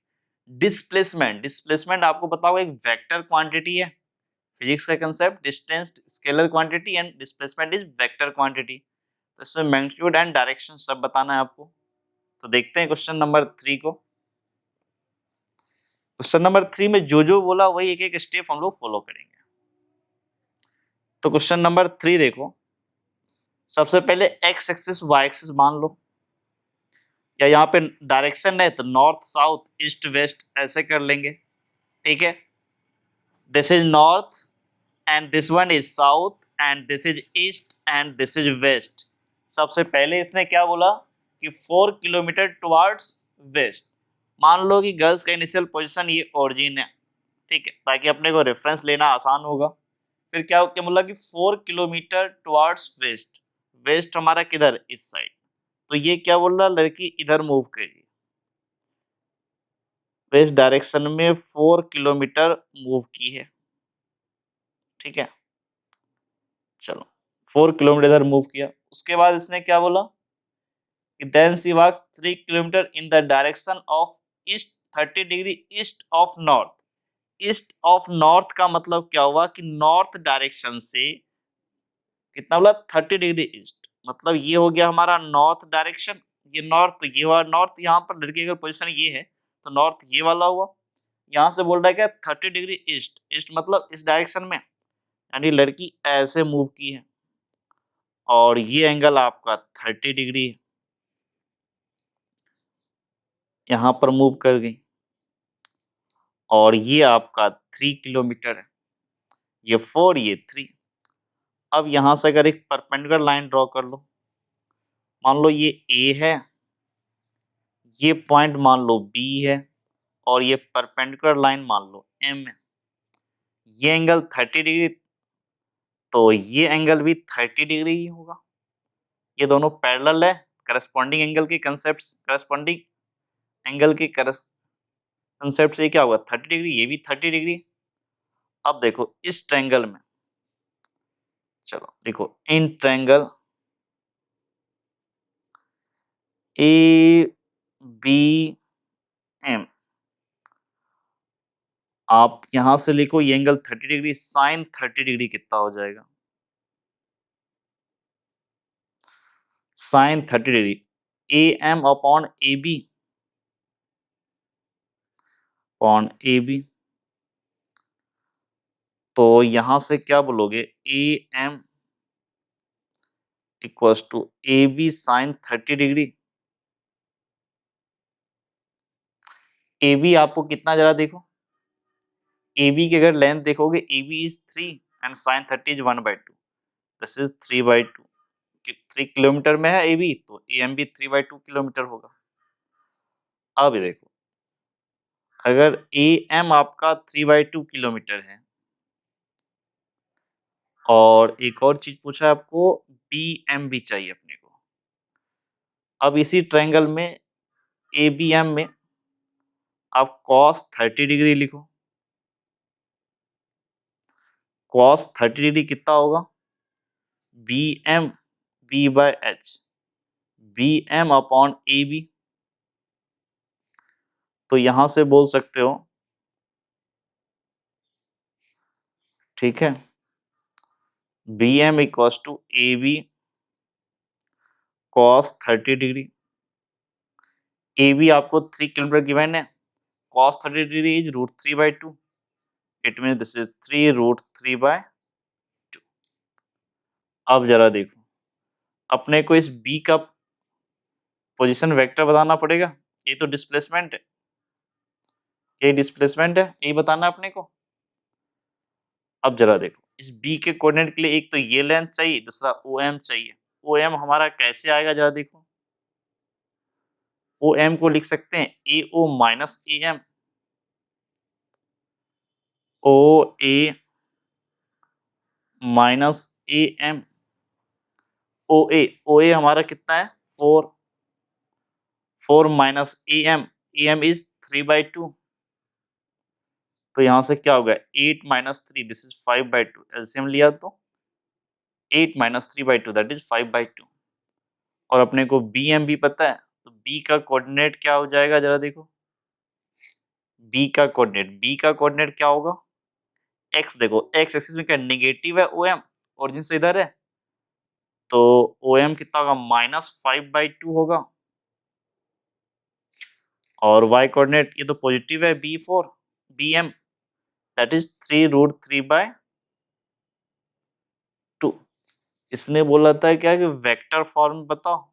displacement आपको पता होगा एक vector quantity है, physics का concept distance scalar quantity and displacement is vector quantity, तो इसमें magnitude and direction सब बताना है आपको। तो देखते हैं क्वेश्चन नंबर 3 को। क्वेश्चन नंबर 3 में जो बोला वही एक एक स्टेप हम लोग फॉलो करेंगे। तो क्वेश्चन नंबर 3 देखो, सबसे पहले एक्स एक्सिस वाई एक्सिस मान लो, या यहाँ पे डायरेक्शन है तो नॉर्थ साउथ ईस्ट वेस्ट ऐसे कर लेंगे। ठीक है, this is north and this one is south and this is east and this is west. सबसे पहले इसने क्या बोला कि 4 किलोमीटर टुवर्ड्स वेस्ट, मान लो कि गर्ल्स का इनिशियल पोजीशन ये ओरिजिन है। ठीक है, ताकि अपने को रेफरेंस लेना आसान होगा। फिर क्या बोला कि 4 किलोमीटर टुवर्ड्स वेस्ट, वेस्ट हमारा किधर इस साइड, तो ये क्या बोल रहा लड़की इधर मूव करिए, वेस्ट डायरेक्शन में 4 किलोमीटर मूव की है। ठीक है, चलो 4 किलोमीटर इधर मूव किया। उसके बाद इसने क्या बोला कि then she walks 3 kilometre in the direction of east 30 degree east of north. East of north का मतलब क्या हुआ कि नॉर्थ डायरेक्शन से कितना बोला 30 डिग्री ईस्ट, मतलब ये हो गया हमारा नॉर्थ डायरेक्शन, ये नॉर्थ, तो ये हुआ नॉर्थ, यहाँ पर लड़की का पोजीशन ये है तो नॉर्थ ये वाला हुआ। यहाँ से बोल रहा है क्या 30 डिग्री ईस्ट, ईस्ट मतलब इस डायरेक्शन में, यानी लड़की ऐसे मूव की है और ये एंगल आपका 30 डिग्री है, यहाँ पर मूव कर गई और ये आपका 3 किलोमीटर है, ये 4 ये 3। अब यहाँ से अगर एक परपेंडिकुलर लाइन ड्रॉ कर लो, मान लो ये ए है, ये पॉइंट मान लो बी है और ये परपेंडिकुलर लाइन मान लो एम है, ये एंगल 30 डिग्री, तो ये एंगल भी 30 डिग्री ही होगा। ये दोनों पैरेलल है, करस्पॉन्डिंग एंगल के कंसेप्ट, करस्पॉन्डिंग एंगल के कंसेप्ट से क्या होगा 30 डिग्री, ये भी 30 डिग्री। अब देखो इस ट्रायंगल में, चलो देखो in triangle A B M, आप यहां से लिखो ये एंगल 30 डिग्री, साइन 30 डिग्री कितना हो जाएगा, sine 30 degree A M upon A B, upon A B. तो यहां से क्या बोलोगे, A M equals to A B sine 30 degree. A B आपको कितना, जरा देखो, ए बी की अगर लेंथ देखोगे, A B is 3 and sine 30 is 1/2, this is 3/2। 3 kilometre में है ए बी, तो ए एम भी 3/2 किलोमीटर होगा। अब ये देखो, अगर ए एम आपका 3/2 किलोमीटर है, और एक और चीज पूछा है आपको, बी एम भी चाहिए अपने को। अब इसी ट्रायंगल में ए बी एम में आप cos 30 डिग्री लिखो। cos 30 डिग्री कितना होगा, B M B by H, B M upon A B. तो यहां से बोल सकते हो, ठीक है, B M equals to A B cos 30 degree. A B आपको 3 किलोमीटर गिवन है, cos 30 degree is √3/2, it mean this is 3√3/2। अब जरा देखो, अपने को इस बी का पोजीशन वेक्टर बताना पड़ेगा, ये तो डिस्प्लेसमेंट है, ये डिस्प्लेसमेंट है, ये बताना है अपने को। अब जरा देखो, इस बी के कोऑर्डिनेट के लिए एक तो ये लेंथ चाहिए, दूसरा ओ एम चाहिए। ओ एम हमारा कैसे आएगा, जरा देखो, ओ एम को लिख सकते हैं A O minus A M, O A minus A M, O A हमारा कितना है 4, 4 माइनस ए एम इज 3/2। तो यहां से क्या होगा, 8 माइनस 3, दिस इज 5/2, एलसीएम लिया तो 8 माइनस 3/2 दैट इज 5/2। और अपने को बी एम भी पता है, तो बी का कोऑर्डिनेट क्या हो जाएगा, जरा देखो, बी का कोऑर्डिनेट क्या होगा, एक्स। देखो एक्स एक्सिस में क्या नेगेटिव है ओ एम, ओरिजिन से इधर है, तो ओ एम कितना होगा, -5/2 होगा। और y कोऑर्डिनेट ये तो पॉजिटिव है, b4 bm दैट इज 3√3/2। इसने बोला था क्या कि वेक्टर फॉर्म बताओ,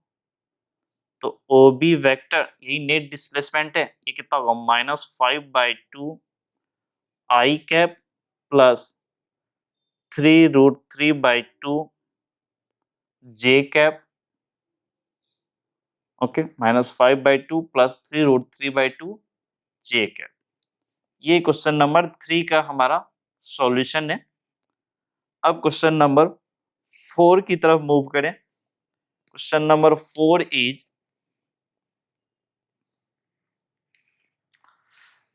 तो ओ बी वेक्टर यही नेट डिस्प्लेसमेंट है, ये कितना होगा, -5/2 आई कैप प्लस 3√3/2 जे कैप। ओके, -5/2 प्लस 3√3/2 जे कैप। ये क्वेश्चन नंबर 3 का हमारा सॉल्यूशन है। अब क्वेश्चन नंबर 4 की तरफ मूव करें। Question number 4 is,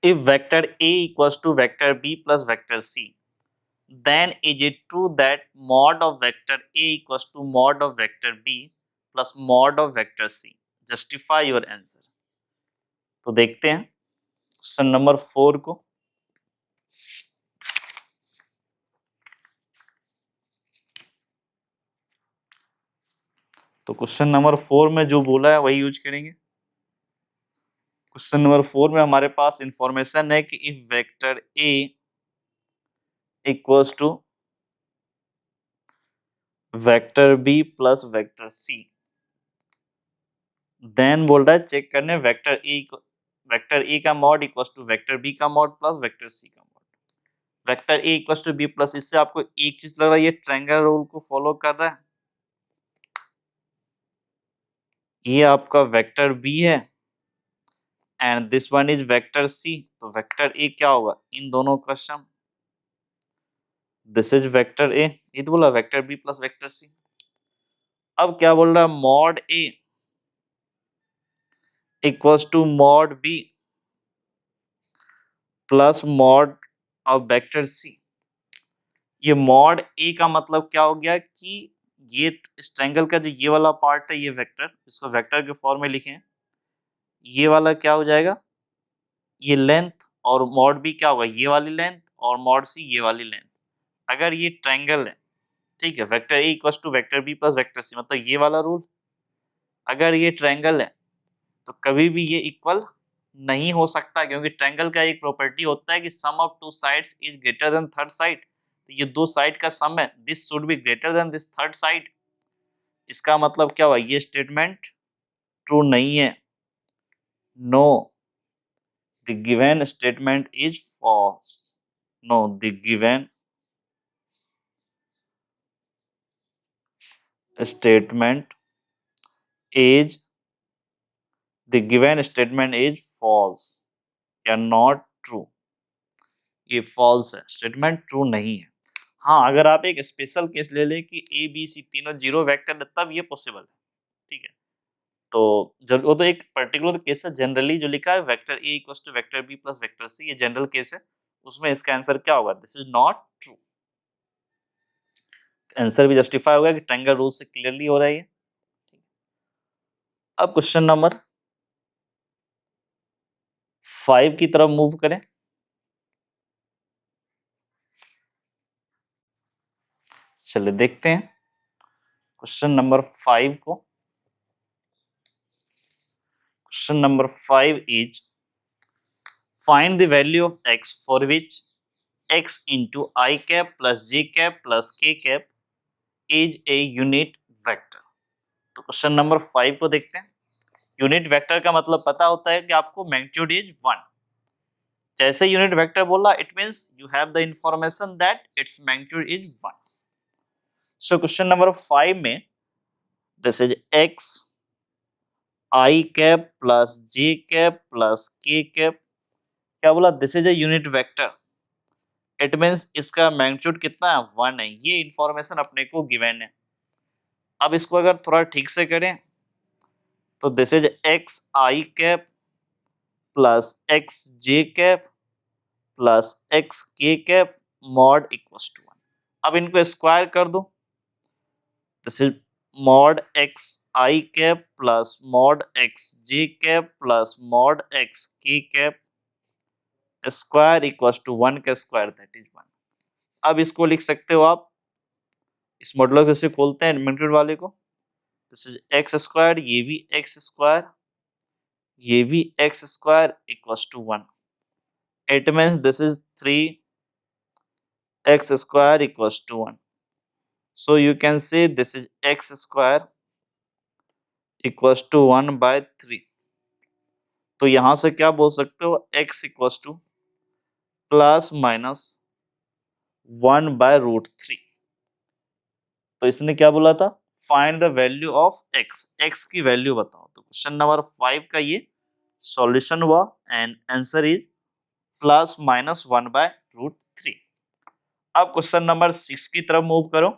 if vector A equals to vector B plus vector C, then is it true that mod of vector A equals to mod of vector B plus mod of vector C? Justify your answer. तो देखते हैं question number 4 को। तो question number 4 में जो बोला है वही यूज करेंगे। क्वेश्चन नंबर 4 में हमारे पास इंफॉर्मेशन है कि if vector A equals to vector B plus vector C, then बोल रहा है चेक करने वेक्टर ए का mod equals to vector B का मॉड प्लस वेक्टर सी का mod. Vector A equals to B plus, इससे आपको एक चीज लग रहा है, ये ट्रायंगल रूल को फॉलो कर रहा है। ये आपका वेक्टर बी है and this one is vector C, तो वेक्टर ए क्या होगा, इन दोनों का sum, this is vector A. ये तो बोला vector B plus vector C. अब क्या बोल रहा है, mod A equals to mod B plus mod of vector C. ये मॉड ए का मतलब क्या हो गया कि ये इस ट्रायंगल का जो ये वाला पार्ट है ये वेक्टर, इसको वेक्टर के फॉर्म में लिखें, ये वाला क्या हो जाएगा, ये लेंथ, और मॉड बी क्या होगा, ये वाली लेंथ, और मॉड सी ये वाली लेंथ। अगर ये ट्रायंगल है, ठीक है, vector A equals to vector B plus vector C, मतलब ये वाला रूल। अगर ये ट्रायंगल है तो कभी भी ये इक्वल नहीं हो सकता, क्योंकि ट्रायंगल का एक प्रॉपर्टी होता है कि sum of two sides is greater than third side. तो ये दो साइड का सम है, this should be greater than this third side. इसका मतलब क्या हुआ, ये स्टेटमेंट ट्रू नहीं है। No, the given statement is false. No, the given statement is the given statement is false या not true। ये false है, स्टेटमेंट ट्रू नहीं है। हाँ, अगर आप एक स्पेशल केस ले लें कि ए बी सी तीनों जीरो वेक्टर है, तब ये पॉसिबल है, ठीक है। तो जब वो तो एक पर्टिकुलर केस है, जनरली जो लिखा है vector A equals to vector B plus vector C, ये जनरल केस है, उसमें इसका आंसर क्या होगा, this is not true. Answer भी जस्टिफाई होगा कि ट्रायंगल रूल से क्लियरली हो रहा है ये। अब क्वेश्चन नंबर 5 की तरफ मूव करें। चलिए देखते हैं क्वेश्चन नंबर 5 को। Question number 5 is find the value of x for which x into I cap plus j cap plus k cap is a unit vector। तो क्वेश्चन नंबर 5 को देखते हैं। यूनिट वेक्टर का मतलब पता होता है कि आपको मैग्नीट्यूड इज 1। जैसे यूनिट वेक्टर बोला, it means you have the information that its magnitude is 1। So question number 5 में this is x I cap plus j cap plus k cap, क्या बोला, this is a unit vector. It means इसका magnitude कितना है, 1 है। ये information अपने को गिवन है। अब इसको अगर थोड़ा ठीक से करें तो this is x i cap plus x J cap plus x के कैप मॉड इक्वल्स टू 1। अब इनको स्क्वायर कर दो, this is mod x i cap plus mod x J cap plus mod x के कैप स्क्वायर इक्वल्स टू 1 का square that is 1। अब इसको लिख सकते हो आप, इस मॉडुलस जैसे खोलते हैं मैग्नीट्यूड वाले को, दिस इज एक्स स्क्वायर, ये भी एक्स स्क्वायर, ये भी X square equals to 1। It means this is 3x square equals to 1। So you can say this is x square equals to 1 by 3। तो यहां से क्या बोल सकते हो, x equals to plus minus 1 by root 3। तो इसने क्या बोला था, find the value of x, x की वैल्यू बताओ। तो क्वेश्चन नंबर 5 का ये सॉल्यूशन हुआ and answer is plus minus 1 by root 3। अब क्वेश्चन नंबर 6 की तरफ मूव करो।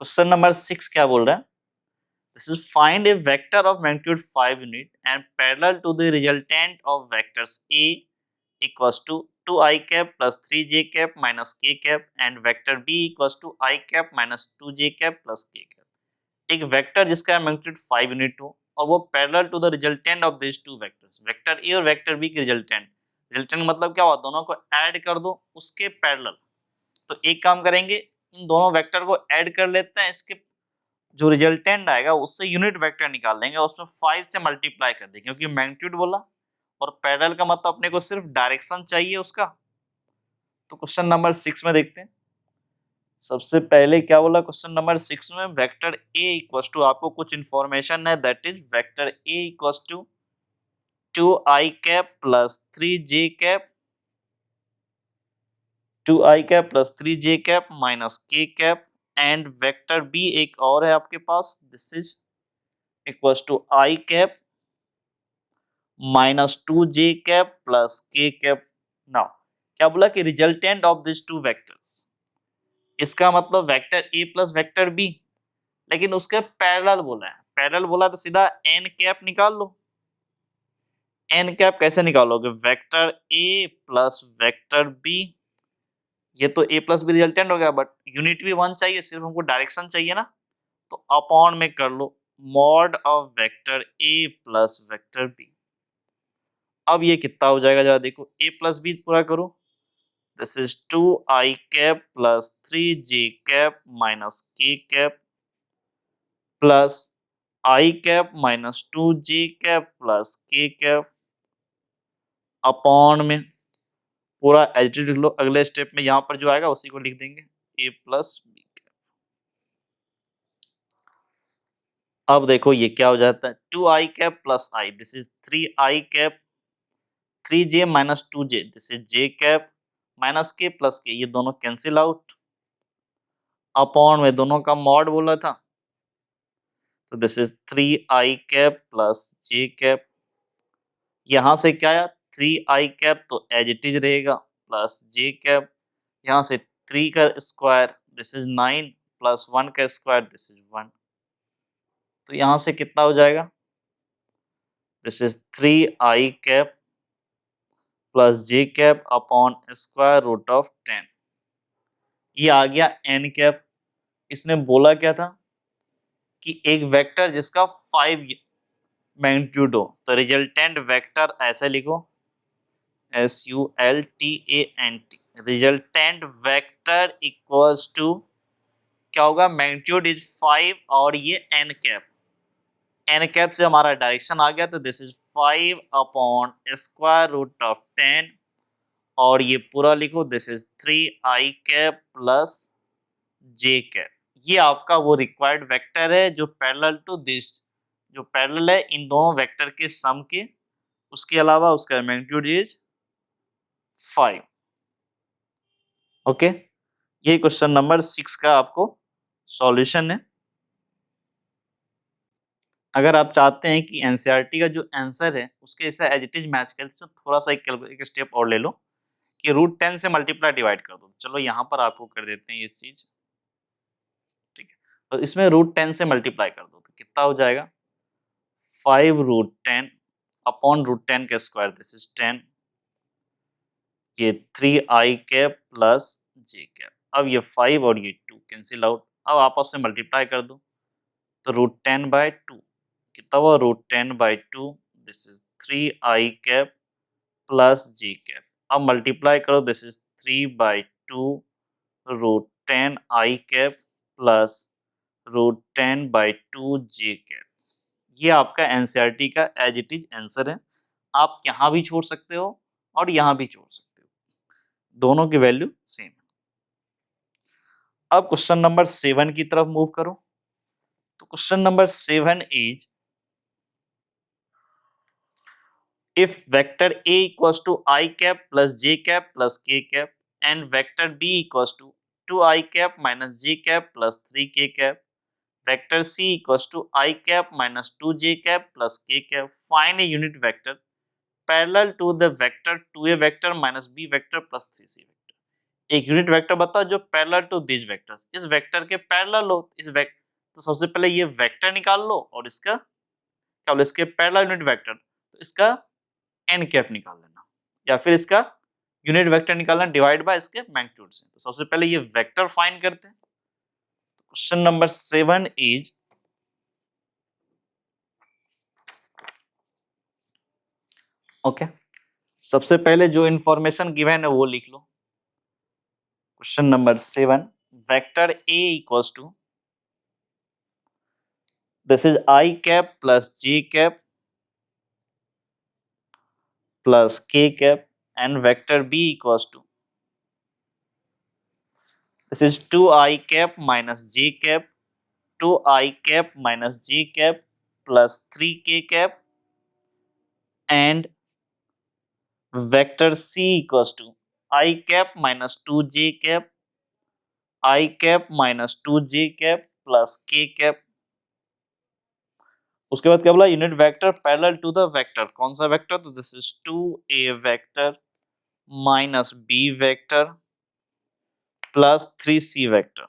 क्वेश्चन नंबर 6 क्या बोल रहा है, this is find a vector of magnitude 5 unit and parallel to the resultant of vectors a equals to 2i cap plus 3j cap minus k cap and vector b equals to i cap minus 2j cap plus k cap. एक vector जिसका magnitude 5 unit हो और वो parallel to the resultant of this two vectors, vector a और vector b के resultant. Resultant मतलब क्या हुआ, दोनों को ऐड कर दो उसके पैरेलल। तो एक काम करेंगे, इन दोनों वेक्टर को ऐड कर लेते हैं, इसके जो रिजल्टेंट आएगा उससे यूनिट वेक्टर निकाल देंगे, उसमें 5 से मल्टीप्लाई कर देंगे, क्योंकि मैग्नीट्यूड बोला और पैरेलल का मतलब अपने को सिर्फ डायरेक्शन चाहिए उसका। तो क्वेश्चन नंबर 6 में देखते हैं। सबसे पहले क्या बोला क्वेश्चन नंबर 6 में, वेक्टर a इक्वल्स टू, आपको कुछ इंफॉर्मेशन है, that is vector a equals to 2i cap plus 3j cap, 2i cap plus 3j cap minus k cap and vector b एक और है आपके पास, this is equals to i cap minus 2j cap plus k cap. Now क्या बोला कि resultant of this two vectors, इसका मतलब vector a plus vector b, लेकिन उसके पैरेलल बोला है। पैरेलल बोला तो सीधा n कैप निकाल लो। n कैप कैसे निकालोगे, vector a plus vector b, ये तो a प्लस बी रिजल्टेंट हो गया, बट यूनिट भी 1 चाहिए, सिर्फ हमको डायरेक्शन चाहिए ना, तो अपॉन में कर लो mod of vector a plus vector b। अब ये कितना हो जाएगा जरा देखो, a प्लस बी पूरा करो, this is 2i cap plus 3j cap minus k cap plus i cap minus 2j cap plus k cap upon में पूरा एडिटिव लिख लो। अगले स्टेप में यहाँ पर जो आएगा उसी को लिख देंगे a प्लस बी। अब देखो ये क्या हो जाता है, 2i cap plus i, this is 3i cap, 3j minus 2j, this is j cap minus k plus k, ये दोनों कैंसिल आउट, अपॉन में दोनों का मॉड बोला था, तो this is 3i cap plus j cap. यहाँ से क्या आया, 3i कैप तो एज इट इज रहेगा प्लस j कैप, यहाँ से 3 का स्क्वायर दिस इज 9 प्लस 1 का स्क्वायर दिस इज 1, तो यहाँ से कितना हो जाएगा, this is 3i cap plus j cap upon square root of 10, ये आ गया n कैप। इसने बोला क्या था कि एक वेक्टर जिसका 5 मैग्नीट्यूड हो, तो रिजल्टेंट वेक्टर ऐसे लिखो SULTANT, resultant vector equals to क्या होगा, मैग्नीट्यूड इज 5 और ये n कैप, n कैप से हमारा डायरेक्शन आ गया, तो this is 5 upon square root of 10 और ये पूरा लिखो, this is 3i cap plus j cap. ये आपका वो रिक्वायर्ड वेक्टर है जो पैरेलल टू दिस, जो पैरेलल है इन दोनों वेक्टर के सम के, उसके अलावा उसका मैग्नीट्यूड इज 5। ओके, ये क्वेश्चन नंबर 6 का आपको सॉल्यूशन है। अगर आप चाहते हैं कि एनसीईआरटी का जो आंसर है उसके ऐसा एज इट इज मैच कर, तो थोड़ा सा एक स्टेप और ले लो कि रूट 10 से मल्टीप्लाई डिवाइड कर दो। चलो यहाँ पर आपको कर देते हैं ये चीज, ठीक है, तो इसमें रूट 10 से मल्टीप्लाई कर दो तो कितना हो जाएगा, 5 रूट 10 अपॉन रूट 10 का स्क्वायर दिस इज 10, ये 3i cap plus j cap. अब ये 5 और ये 2 कैंसिल आउट, अब आपस में मल्टीप्लाई कर दो, तो रूट 10 बाई 2 कितना हुआ, root 10 by 2, this is 3i cap plus j cap. अब मल्टीप्लाई करो, this is 3 by 2 root 10i cap plus root 10 by 2 j cap. ये आपका एनसीईआरटी का एज इट इज आंसर है। आप यहाँ भी छोड़ सकते हो और यहाँ भी छोड़ सकते हो, दोनों की वैल्यू सेम है। अब क्वेश्चन नंबर 7 की तरफ मूव करो, तो question number 7 is if vector A equals to I cap plus J cap plus K cap and vector B equals to 2I cap minus J cap plus 3K cap, vector C equals to I cap minus 2J cap plus K cap, find a unit vector parallel to the vector 2A vector minus B vector plus 3C vector। एक unit vector बताओ जो parallel to this vectors, इस vector के parallel हो, इस vector, तो सबसे पहले ये वेक्टर निकाल लो और इसका क्या बोले, इसके पैरेलल यूनिट वेक्टर, तो इसका एन कैप निकाल लेना, या फिर इसका यूनिट वेक्टर निकालना डिवाइड बाय इसके मैग्नीट्यूड से। तो सबसे पहले ये वेक्टर फाइंड करते हैं। क्वेश्चन नंबर 7 इज ओके, सबसे पहले जो इंफॉर्मेशन गिवन है वो लिख लो। Question number 7, vector A equals to, this is I cap plus J cap plus k cap and vector b equals to, this is 2i cap minus j cap, 2i cap minus j cap plus 3k cap and vector c equals to I cap minus 2j cap, I cap minus 2j cap plus k cap। उसके बाद क्या बोला, unit vector parallel to the vector, कौन सा vector, तो this is 2a vector minus b vector plus 3c vector.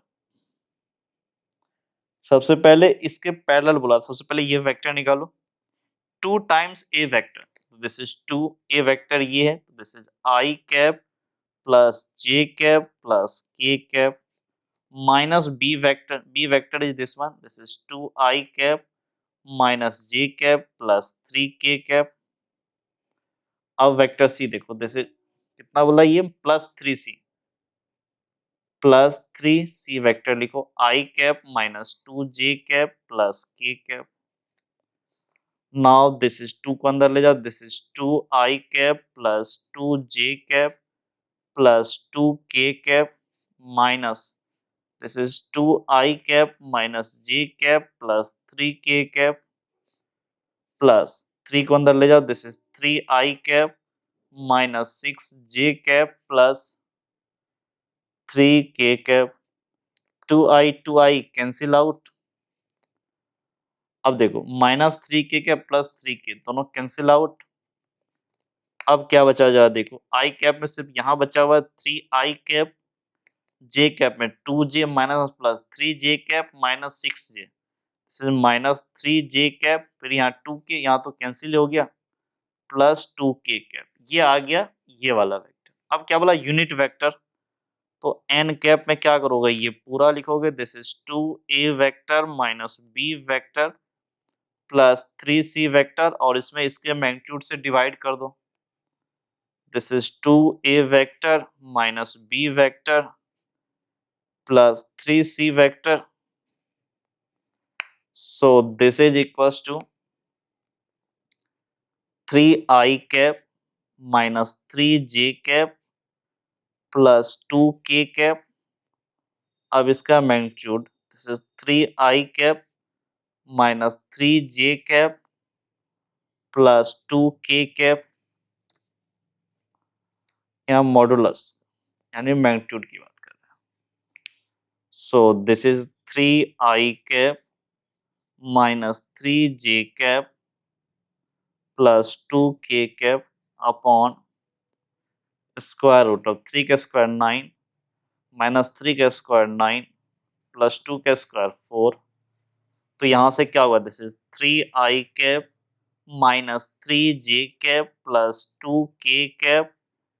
सबसे पहले इसके पैरेलल बोला, सबसे पहले ये वेक्टर निकालो, 2 times a vector, this is 2 a vector ये है, तो this is i cap plus J cap plus K cap minus B vector is this one, this is 2i cap minus J cap plus 3k cap. अब vector C देखो, this is कितना बोला ये, plus 3c vector लिखो, i cap minus 2j cap plus k cap. Now this is 2 को अंदर ले जाओ, this is 2i cap plus 2j cap plus 2k cap minus this is 2i cap minus j cap plus 3k cap plus 3 को अंदर ले जाओ, this is 3i cap minus 6j cap plus 3k cap. 2i cancel out. अब देखो minus 3k cap plus 3k दोनों cancel out. अब क्या बचा जा, देखो i कैप में सिर्फ यहाँ बचा हुआ 3i कैप, j कैप में 2j minus plus 3j cap minus 6j, minus 3j cap, फिर यहाँ 2k, यहाँ तो कैंसिल हो गया, प्लस 2k कैप। ये आ गया ये वाला वेक्टर। अब क्या बोला, यूनिट वेक्टर, तो n कैप में क्या करोगे, ये पूरा लिखोगे, this is 2a vector minus b vector plus 3c vector, और इसमें इसके मैग्नीट्यूड से डिवाइड कर दो, this is 2a vector minus b vector plus 3c vector. so this is equals to 3i cap minus 3j cap plus 2k cap. अब इसका magnitude, this is 3i cap minus 3j cap plus 2k cap, यहाँ modulus यानी magnitude की बात कर रहे हैं। So this is 3i cap minus 3j cap plus 2k cap upon square root of 3 का स्क्वायर 9 माइनस 3 का स्क्वायर 9 प्लस 2 का स्क्वायर 4। तो यहाँ से क्या होगा, this is 3i cap minus 3j cap plus 2k cap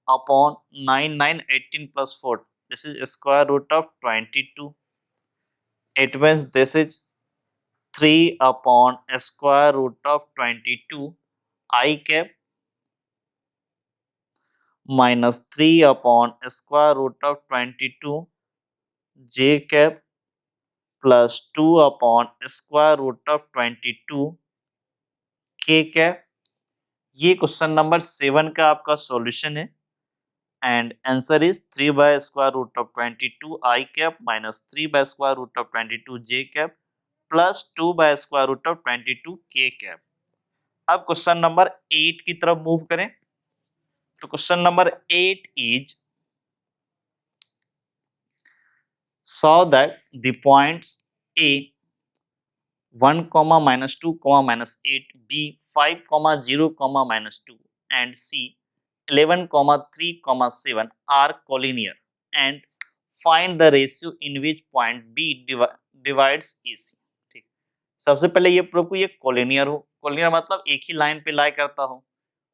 upon 9 9 18 plus 4, this is square root of 22. It means this is 3 upon square root of 22 I cap minus 3 upon square root of 22 j cap plus 2 upon square root of 22 k cap। ये question number 7 का आपका solution है, and answer is 3 by square root of 22 I cap minus 3 by square root of 22 j cap plus 2 by square root of 22 k cap। अब question number 8 की तरफ move करें, तो question number 8 is saw that the points a 1, -2, -8, b 5, 0, -2 and c 11, 3, 7 are collinear and find the ratio in which point b divides AC। ठीक, सबसे पहले ये prove ये कोलिनियर हो, कोलिनियर मतलब एक ही लाइन पे लाई करता हो।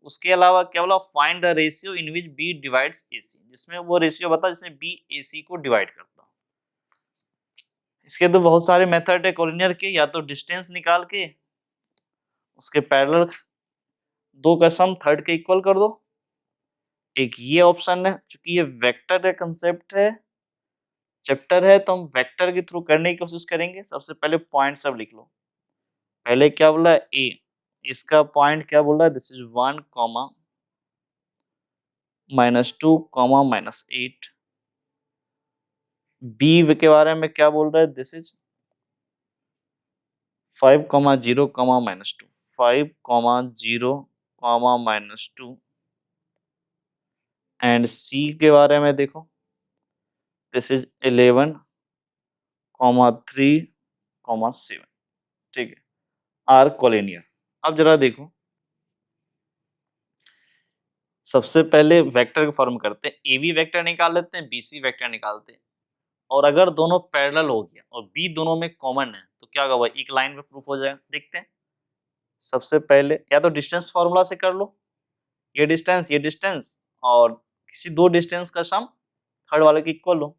उसके अलावा क्या बोला, find the ratio in which B divides AC, जिसमें वो रेशियो बता जिसमें बी AC को डिवाइड करता हो। इसके तो बहुत सारे मेथड है कोलिनियर के, या तो डिस्टेंस निकाल के उसके पैरेलल दो का सम थर्ड के इक्वल कर दो, एक ये ऑप्शन है। चूंकि ये वेक्टर है, कंसेप्ट है, चैप्टर है, तो हम वेक्टर के थ्रू करने की कोशिश करेंगे। सबसे पहले पॉइंट सब लिख लो। पहले क्या बोला, ए, इसका पॉइंट क्या बोल रहा है, दिस इज 1, -2, -8। बी के बारे में क्या बोल रहा है, दिस इज 5, 0, -2, 5, 0, -2। एंड सी के बारे में देखो, दिस इज 11, 3, 7। ठीक है, आर कोलिनियर। अब जरा देखो, सबसे पहले वेक्टर का फॉर्म करते हैं, ए बी वेक्टर निकाल लेते हैं, बी सी वेक्टर निकालते हैं, और अगर दोनों पैरेलल हो गया और बी दोनों में कॉमन है तो क्या होगा, एक लाइन में प्रूफ हो जाएगा। देखते हैं, सबसे पहले या तो डिस्टेंस फॉर्मूला से कर लो, ये डिस्टेंस और किसी दो डिस्टेंस का सम थर्ड वाले के इक्वल हो,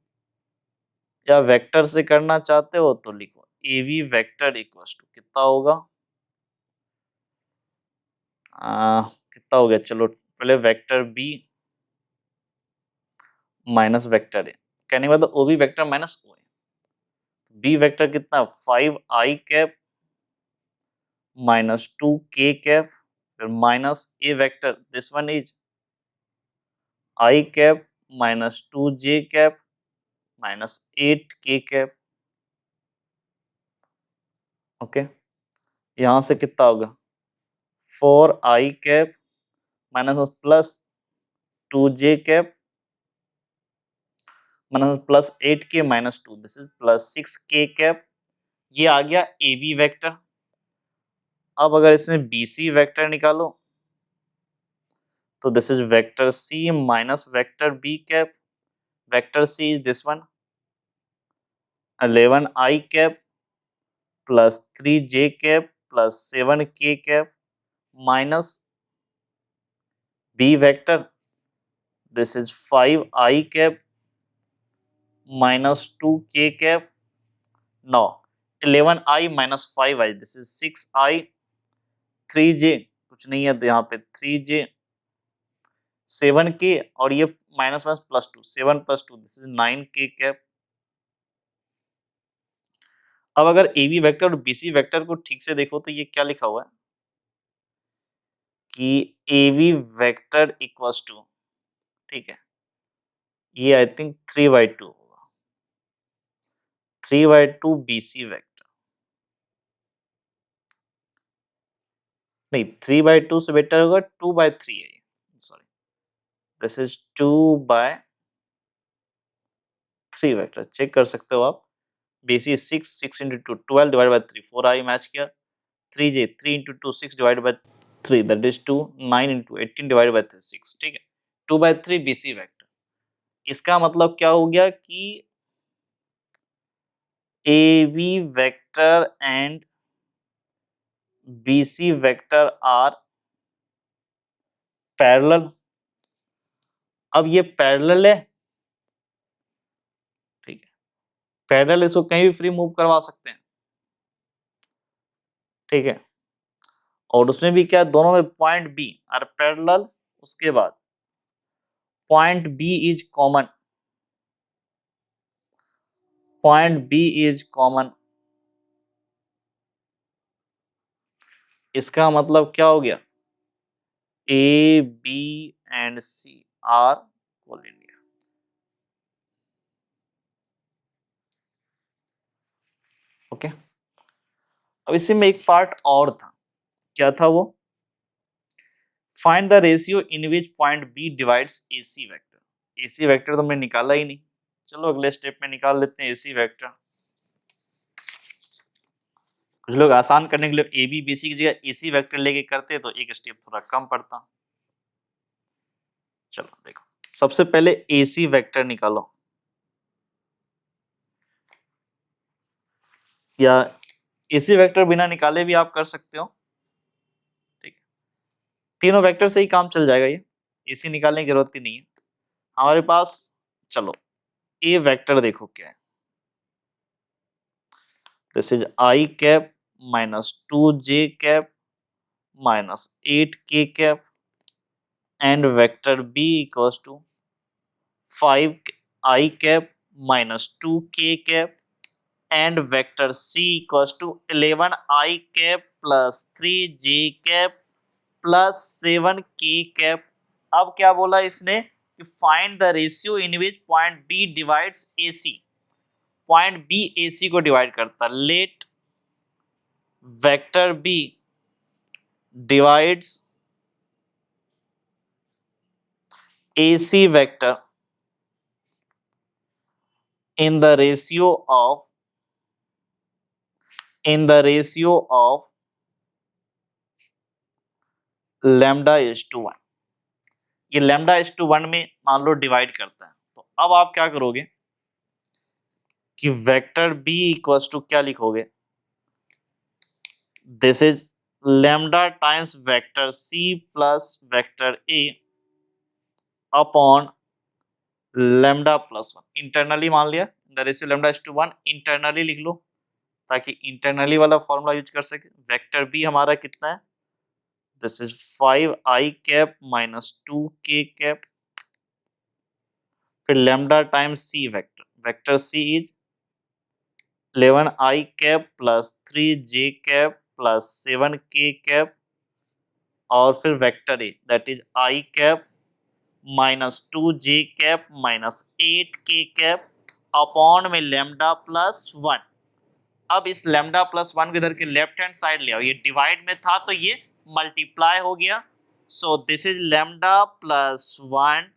या वेक्टर से करना चाहते हो तो लिखो एवी वेक्टर इक्वल्स टू कितना होगा, कितना हो गया, चलो पहले vector B minus vector A, कहने का मतलब O B vector minus O A, B vector कितना 5i cap minus 2k cap, फिर minus A vector this one is i cap minus 2j cap minus 8k cap. Okay, यहां से कितना होगा 4i cap minus plus 2j cap minus plus 8k minus 2 this is plus 6k cap. ये आ गया A B vector. अब अगर इसमें बी सी वेक्टर निकालो तो this is vector C minus vector B cap, vector C is this one 11i cap plus 3j cap plus 7k cap minus B vector this is 5i cap minus 2k cap. No 11i minus 5i this is 6i, 3j कुछ नहीं है तो यहाँ पे 3j 7k और ये minus minus plus 2 7 plus 2 this is 9k cap. अब अगर ए बी वेक्टर और बी सी वेक्टर को ठीक से देखो तो ये क्या लिखा हुआ है कि A B vector equals to, ठीक है, ये आई थिंक 3/2 होगा, 3/2 बी सी वेक्टर, नहीं 3/2 से बेटर होगा 2/3 है, sorry this is 2/3 vector, check कर सकते हो आप। B C 6 into 2 12 divide by 3 4i match किया, 3j 3 into 2 6 divide by 3 that is 2 9 into 18 divide by 3 6, ठीक है 2/3 बी सी वेक्टर। इसका मतलब क्या हो गया कि A B vector and B C vector are parallel. अब ये पैरेलल है, ठीक है, पैरेलल इसको कहीं भी फ्री मूव करवा सकते हैं, ठीक है, और उसमें भी क्या दोनों में पॉइंट बी आर पैरेलल, उसके बाद point B is common, point B is common. इसका मतलब क्या हो गया A B and C are collinear. Okay, अब इसी में एक पार्ट और था, क्या था वो, find the ratio in which point B divides A C vector. A C vector तो हमने निकाला ही नहीं, चलो अगले स्टेप में निकाल लेते हैं ए सी वेक्टर। कुछ लोग आसान करने के लिए ए बी बी सी की जगह ए सी वेक्टर लेके करते तो एक स्टेप थोड़ा कम पड़ता। चलो देखो, सबसे पहले ए सी वेक्टर निकालो, या ए सी वेक्टर बिना निकाले भी आप कर सकते हो, ठीक है, तीनों वेक्टर से ही काम चल जाएगा, ये ए सी निकालने की जरूरत ही नहीं है हमारे पास। चलो ए वेक्टर देखो क्या है, this is I cap minus 2j cap minus 8k cap and vector B equals to 5i cap minus 2k cap and vector c equals to 11i cap plus 3j cap plus 7k cap. अब क्या बोला इसने कि find the ratio in which point B divides AC, point b AC को divide करता, let vector b divides AC vector in the ratio of lambda is to 1। ये lambda is to 1 में मान लो डिवाइड करता है, तो अब आप क्या करोगे कि वेक्टर बी इक्वल्स टू क्या लिखोगे, this is lambda times vector C plus vector A upon lambda plus one internally मान लिया, the ratio lambda is to one, internally लिख लो ताकि इंटरनली वाला फॉर्मूला यूज कर सके। वेक्टर बी हमारा कितना है, this is 5i cap minus 2k cap, फिर lambda times C vector, vector C is 11i cap plus 3j cap plus 7k cap, और फिर vector A that is i cap minus 2j cap minus 8k cap upon में lambda plus one. अब इस lambda plus one को इधर के left hand side ले आओ, ये डिवाइड में था तो ये मल्टीप्लाई हो गया, so this is lambda plus one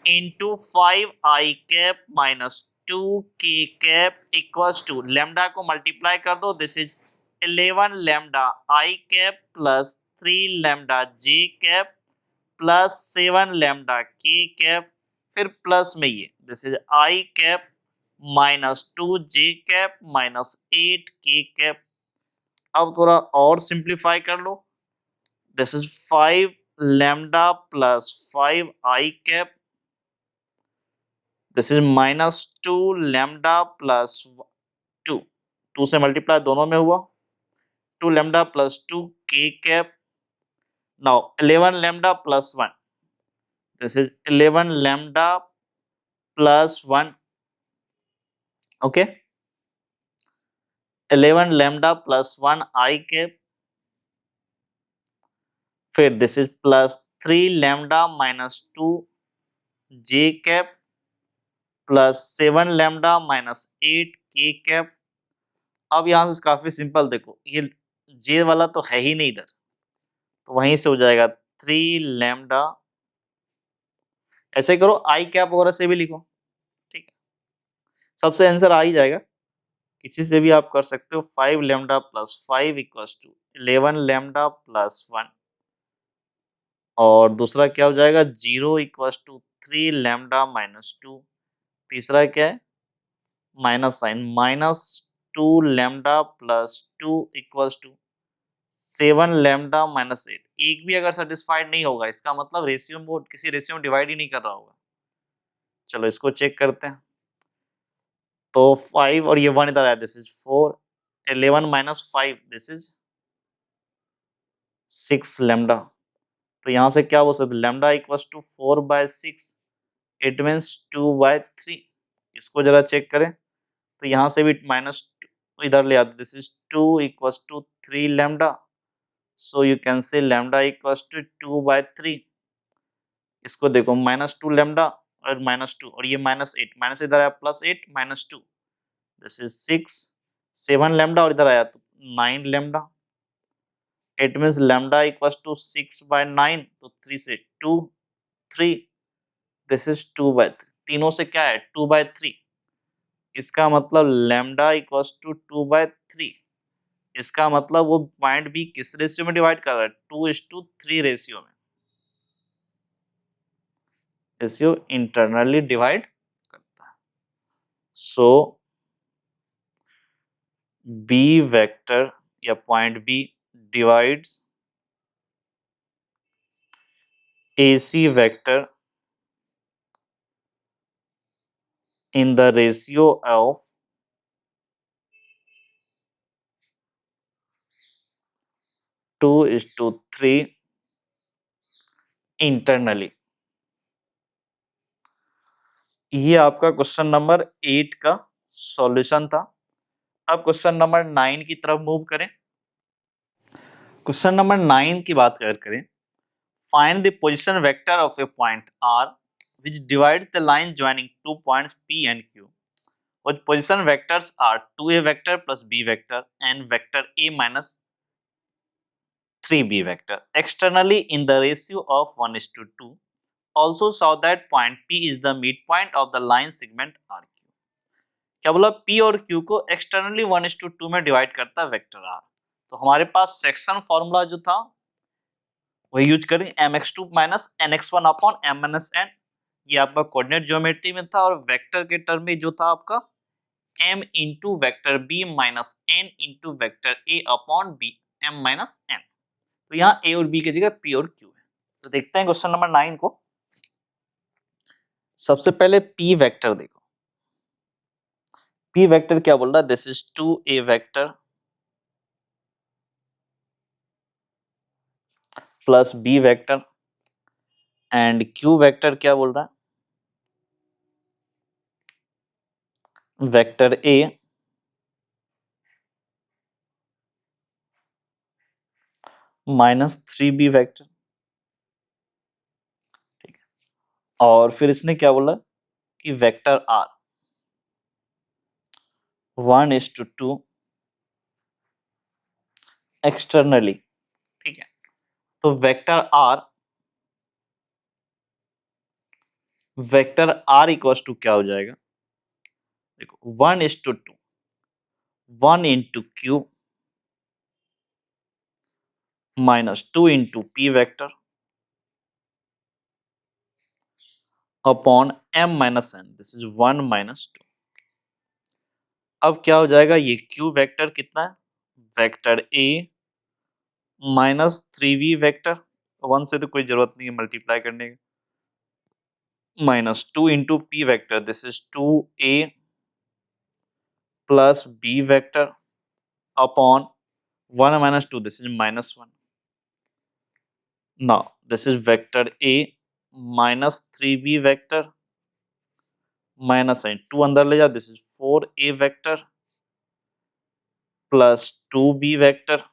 into 5i cap minus 2k cap equals to lambda को मल्टीप्लाई कर दो, this is 11 lambda i cap plus 3 lambda j cap plus 7 lambda k cap, फिर प्लस में ये this is i cap minus 2j cap minus 8k cap. अब थोड़ा और simplify कर लो, this is 5 lambda plus 5i cap, this is minus 2 lambda plus 2, 2 से multiply दोनों में हुआ, 2 lambda plus 2k cap, now 11 lambda plus 1, this is 11 lambda plus 1, okay 11 lambda plus 1 i cap, फिर this is plus 3 lambda minus 2 j cap plus 7 lambda minus 8k cap. अब यहां से काफी simple, देखो ये j वाला तो है ही नहीं इधर, तो वहीं से हो जाएगा 3 लैम्डा, ऐसे करो i कैप वगैरह से भी लिखो, ठीक है सबसे आंसर आ ही जाएगा, किसी से भी आप कर सकते हो। 5 lambda plus 5 equals to 11 lambda plus 1, और दूसरा क्या हो जाएगा 0 इक्वल्स टू 3 लैम्डा माइनस 2, तीसरा क्या है minus sign minus 2 lambda plus 2 equals to 7 lambda minus 8। एक भी अगर सेटिस्फाइड नहीं होगा इसका मतलब रेशियो में किसी रेशियो में डिवाइड ही नहीं कर रहा होगा। चलो इसको चेक करते हैं, तो 5 और ये 1 इधर आया, this is 4, 11 minus 5 this is 6 lambda, तो यहाँ से क्या हो सकता है lambda equals to 4/6, it means 2/3। इसको जरा चेक करें, तो यहाँ से भी माइनस इधर ले आते, this is 2 equals to 3 lambda, so you can say lambda equals to 2/3। इसको देखो माइनस 2 लैम्डा और माइनस 2 और ये माइनस 8, माइनस इधर आया plus 8 minus 2, this is 6, 7 lambda और इधर आया तो 9 lambda, it means lambda equals to 6/9, तो 3 से 2 3, दिस इज 2/3, तीनों से क्या है 2/3, इसका मतलब लैम्डा इक्वल्स टू 2/3, इसका मतलब वो पॉइंट भी किस रेशियो में डिवाइड कर रहा है 2:3 रेशियो में, रेशियो इंटरनली डिवाइड करता है। सो बी वेक्टर या point B divides AC vector in the ratio of 2:3 internally. ये आपका क्वेश्चन नंबर 8 का सॉल्यूशन था। अब क्वेश्चन नंबर 9 की तरफ मूव करें। क्वेश्चन नंबर 9 की बात करें, find the position vector of A point R which divides the line joining two points P and Q. Whose position vectors are 2a vector plus b vector and vector a minus 3b vector externally in the ratio of 1:2. Also saw that point P is the midpoint of the line segment RQ. क्या बोला P और Q को externally 1:2 में divide करता है vector R। तो हमारे पास section formula जो था वही यूज करेंगे mx2 minus nx1 upon m minus n, ये आपका कोऑर्डिनेट ज्योमेट्री में था, और वेक्टर के टर्म में जो था आपका m into vector b minus n into vector a upon b m minus n। तो यहाँ a और b की जगह p और q है। तो देखते हैं क्वेश्चन नंबर 9 को। सबसे पहले पी वेक्टर देखो, पी वेक्टर क्या बोल रहा है, this is 2a vector plus B vector and q vector क्या बोल रहा है, वेक्टर ए -3b वेक्टर। ठीक है, और फिर इसने क्या बोला कि वेक्टर आर 1:2 एक्सटर्नली। ठीक है, तो वेक्टर आर इक्वल्स टू क्या हो जाएगा, देखो 1:2 1 into Q -2 into p vector upon m minus n, this is 1 -2। अब क्या हो जाएगा, ये क्यू वेक्टर कितना है, वेक्टर ए -3v वेक्टर, 1 से तो कोई जरूरत नहीं है मल्टीप्लाई करने की, -2 into p vector, this is 2a plus B vector upon 1 -2, this is -1। Now this is vector a -3b vector minus sign 2 अंदर ले जाओ, this is 4a vector plus 2b vector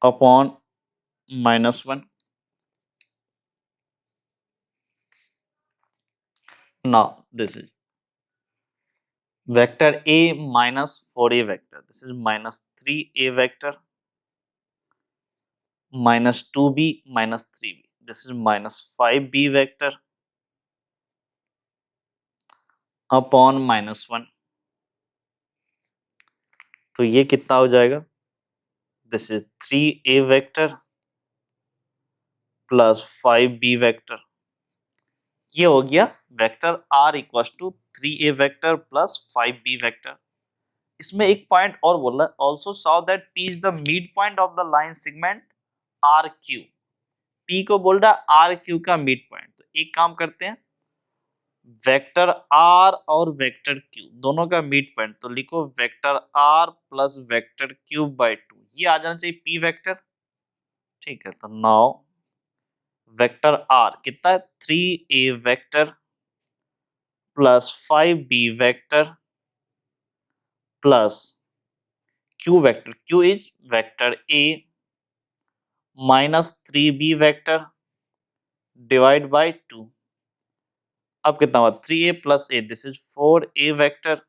upon -1। Now this is vector a -4a vector, this is -3a vector -2b -3b, this is -5b vector upon -1। तो ये कितना हो जाएगा, this is 3a vector plus 5b vector. ये हो गया vector r equal to 3a vector plus 5b vector. इसमें एक पॉइंट और बोल रहा है, also show that p is the midpoint of the line segment R Q. p को बोल रहा है आर क्यू का मिड पॉइंट। तो एक काम करते हैं, वेक्टर r और वेक्टर q दोनों का मिड पॉइंट, तो लिखो vector r plus vector q by 2, ये आ जाना चाहिए p वेक्टर। ठीक है, तो नाउ वेक्टर r कितना है, 3a vector plus 5b vector plus q vector, q is vector a -3b vector divide by 2। अब कितना हुआ, 3a plus a, this is 4a vector,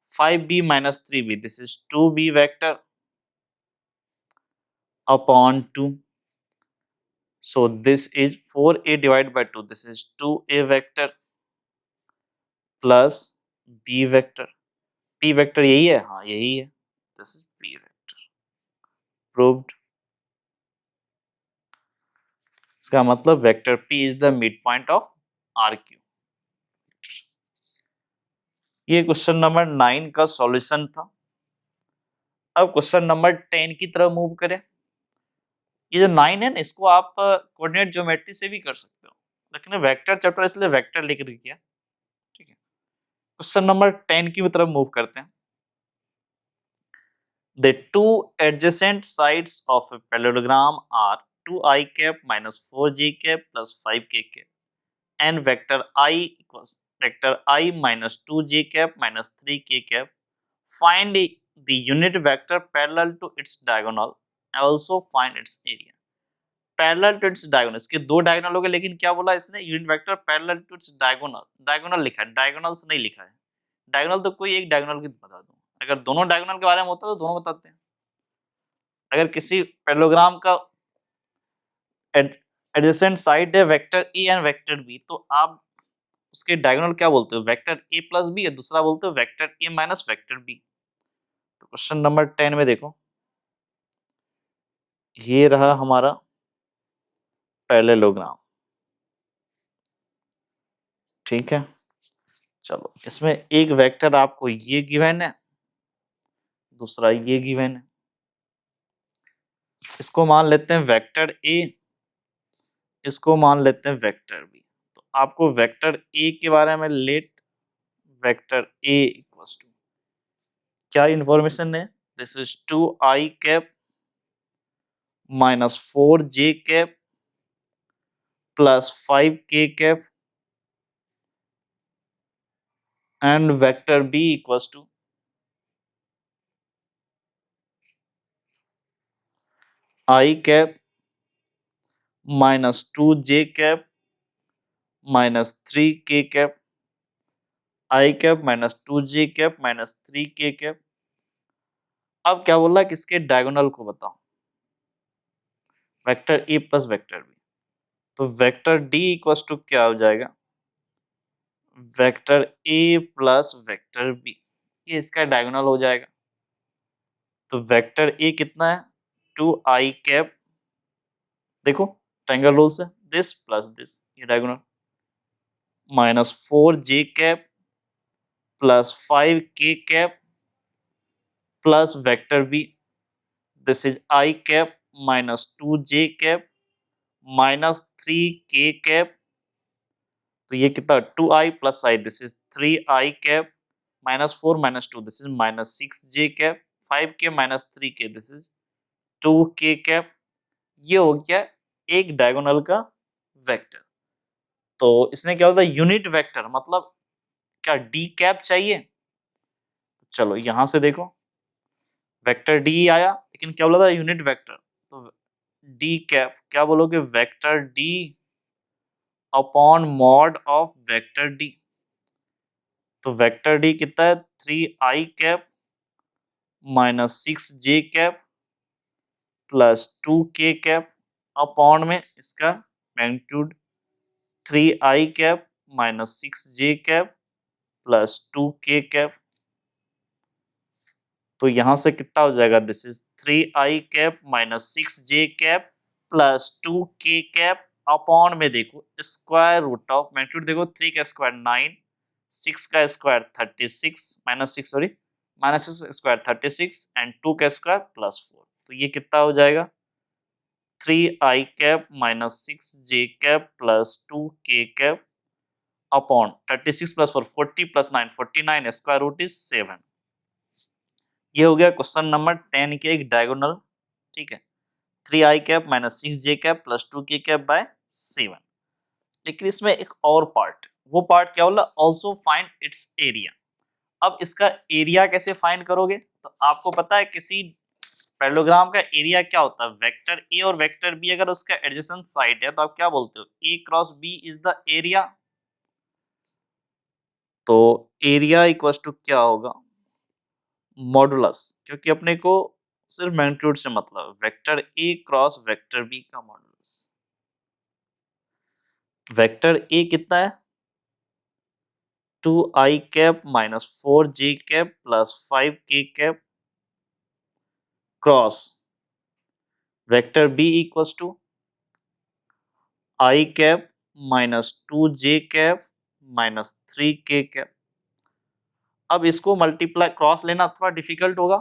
5b minus 3b, this is 2b vector upon 2। So this is 4a divided by 2, this is 2a vector plus b vector। p vector यही है, हाँ यही है, this is p vector proved। इसका मतलब vector p is the midpoint of RQ। ये question number 9 का solution था। अब क्वेश्चन नंबर 10 की तरफ मूव करें। ये जो 9 है ना, इसको आप कोऑर्डिनेट ज्योमेट्री से भी कर सकते हो, लेकिन वेक्टर चैप्टर इसलिए वेक्टर लिख किया। ठीक है, क्वेश्चन नंबर 10 की तरफ मूव करते हैं। The two adjacent sides of a parallelogram are 2i cap minus 4j cap plus 5k cap and vector I equals vector I minus 2j cap minus 3k cap. Find the unit vector parallel to its diagonal. Also find its area. Parallel to its diagonal, इसके दो diagonal हो गए, लेकिन क्या बोला इसने, unit vector parallel to its diagonal. Diagonal लिखा है, डायगोनल्स नहीं लिखा है। डायगोनल तो कोई एक डायगोनल की बता दूं, अगर दोनों डायगोनल के बारे में होता तो दोनों बताते हैं। अगर किसी पैरेललोग्राम का एडजेसेंट साइड है vector A and vector B, तो आप उसके डायगोनल क्या बोलते हो, वेक्टर ए प्लस बी, या दूसरा बोलते हो vector a minus vector B. तो क्वेश्चन नंबर 10 में देखो, ये रहा हमारा पैरेललोग्राम। ठीक है, चलो इसमें एक वेक्टर आपको ये गिवन है, दूसरा ये गिवन है। इसको मान लेते हैं वेक्टर ए इसको मान लेते हैं वेक्टर बी। तो आपको वेक्टर ए के बारे में let vector A equals to क्या इंफॉर्मेशन है, this is 2i cap minus 4j cap plus 5k cap and vector B equals to i cap minus 2j cap minus 3k cap, i cap minus 2j cap minus 3k cap. अब क्या बोला कि इसके diagonal को बताओ, vector ए plus vector B. तो vector d equals to क्या हो जाएगा, वेक्टर ए प्लस वेक्टर बी, ये इसका डायगोनल हो जाएगा। तो वेक्टर ए कितना है, 2i कैप, देखो ट्रायंगल रूल से दिस प्लस दिस, ये diagonal, minus 4j cap plus 5k cap plus vector b, this is i cap minus 2j cap minus 3k cap. तो ये कितना 2i plus i, this is 3i cap minus 4 minus 2, this is minus 6j cap 5k minus 3k, this is 2k cap. ये हो गया एक diagonal का vector. तो इसने क्या होता है यूनिट वेक्टर, मतलब क्या डी कैप चाहिए। तो चलो यहां से देखो वेक्टर डी आया, लेकिन क्या बोला था यूनिट वेक्टर। तो डी कैप क्या बोलोगे, vector D upon mod of vector D. तो वेक्टर डी कितना है 3i cap minus 6j cap plus 2k cap upon में इसका magnitude 3i cap minus 6j cap plus 2k cap. तो यहां से कितना हो जाएगा, this is 3i cap minus 6j cap plus 2k cap upon में देखो स्क्वायर रूट ऑफ मैग्नीट्यूड, देखो 3 का स्क्वायर 9, 6 का square 36 minus 6 sorry minus 6 square 36 and 2 का स्क्वायर प्लस 4। तो ये कितना हो जाएगा 3i cap minus 6j cap plus 2k cap upon 36 plus 4 40 plus 9 49 square root is 7। ये हो गया क्वेश्चन नंबर 10 के एक डायगोनल, ठीक है 3i cap minus 6j cap plus 2k cap by 7। लेकिन इसमें एक और पार्ट, वो पार्ट क्या बोला, ऑल्सो फाइंड इट्स एरिया। अब इसका एरिया कैसे फाइंड करोगे, तो आपको पता है किसी पैरेललोग्राम का एरिया क्या होता है, वेक्टर ए और वेक्टर बी अगर उसका एडजेसेंट साइड है तो आप क्या बोलते हो, A cross B is the area. तो एरिया इक्वल्स टू क्या होगा, मॉडुलस, क्योंकि अपने को सिर्फ मैग्नीट्यूड से मतलब, वेक्टर ए क्रॉस वेक्टर बी का मॉडुलस। वेक्टर ए कितना है 2i cap minus 4j cap plus 5k cap cross vector B equals to i cap minus 2j cap minus 3k cap. अब इसको मल्टीप्लाई क्रॉस लेना थोड़ा difficult होगा,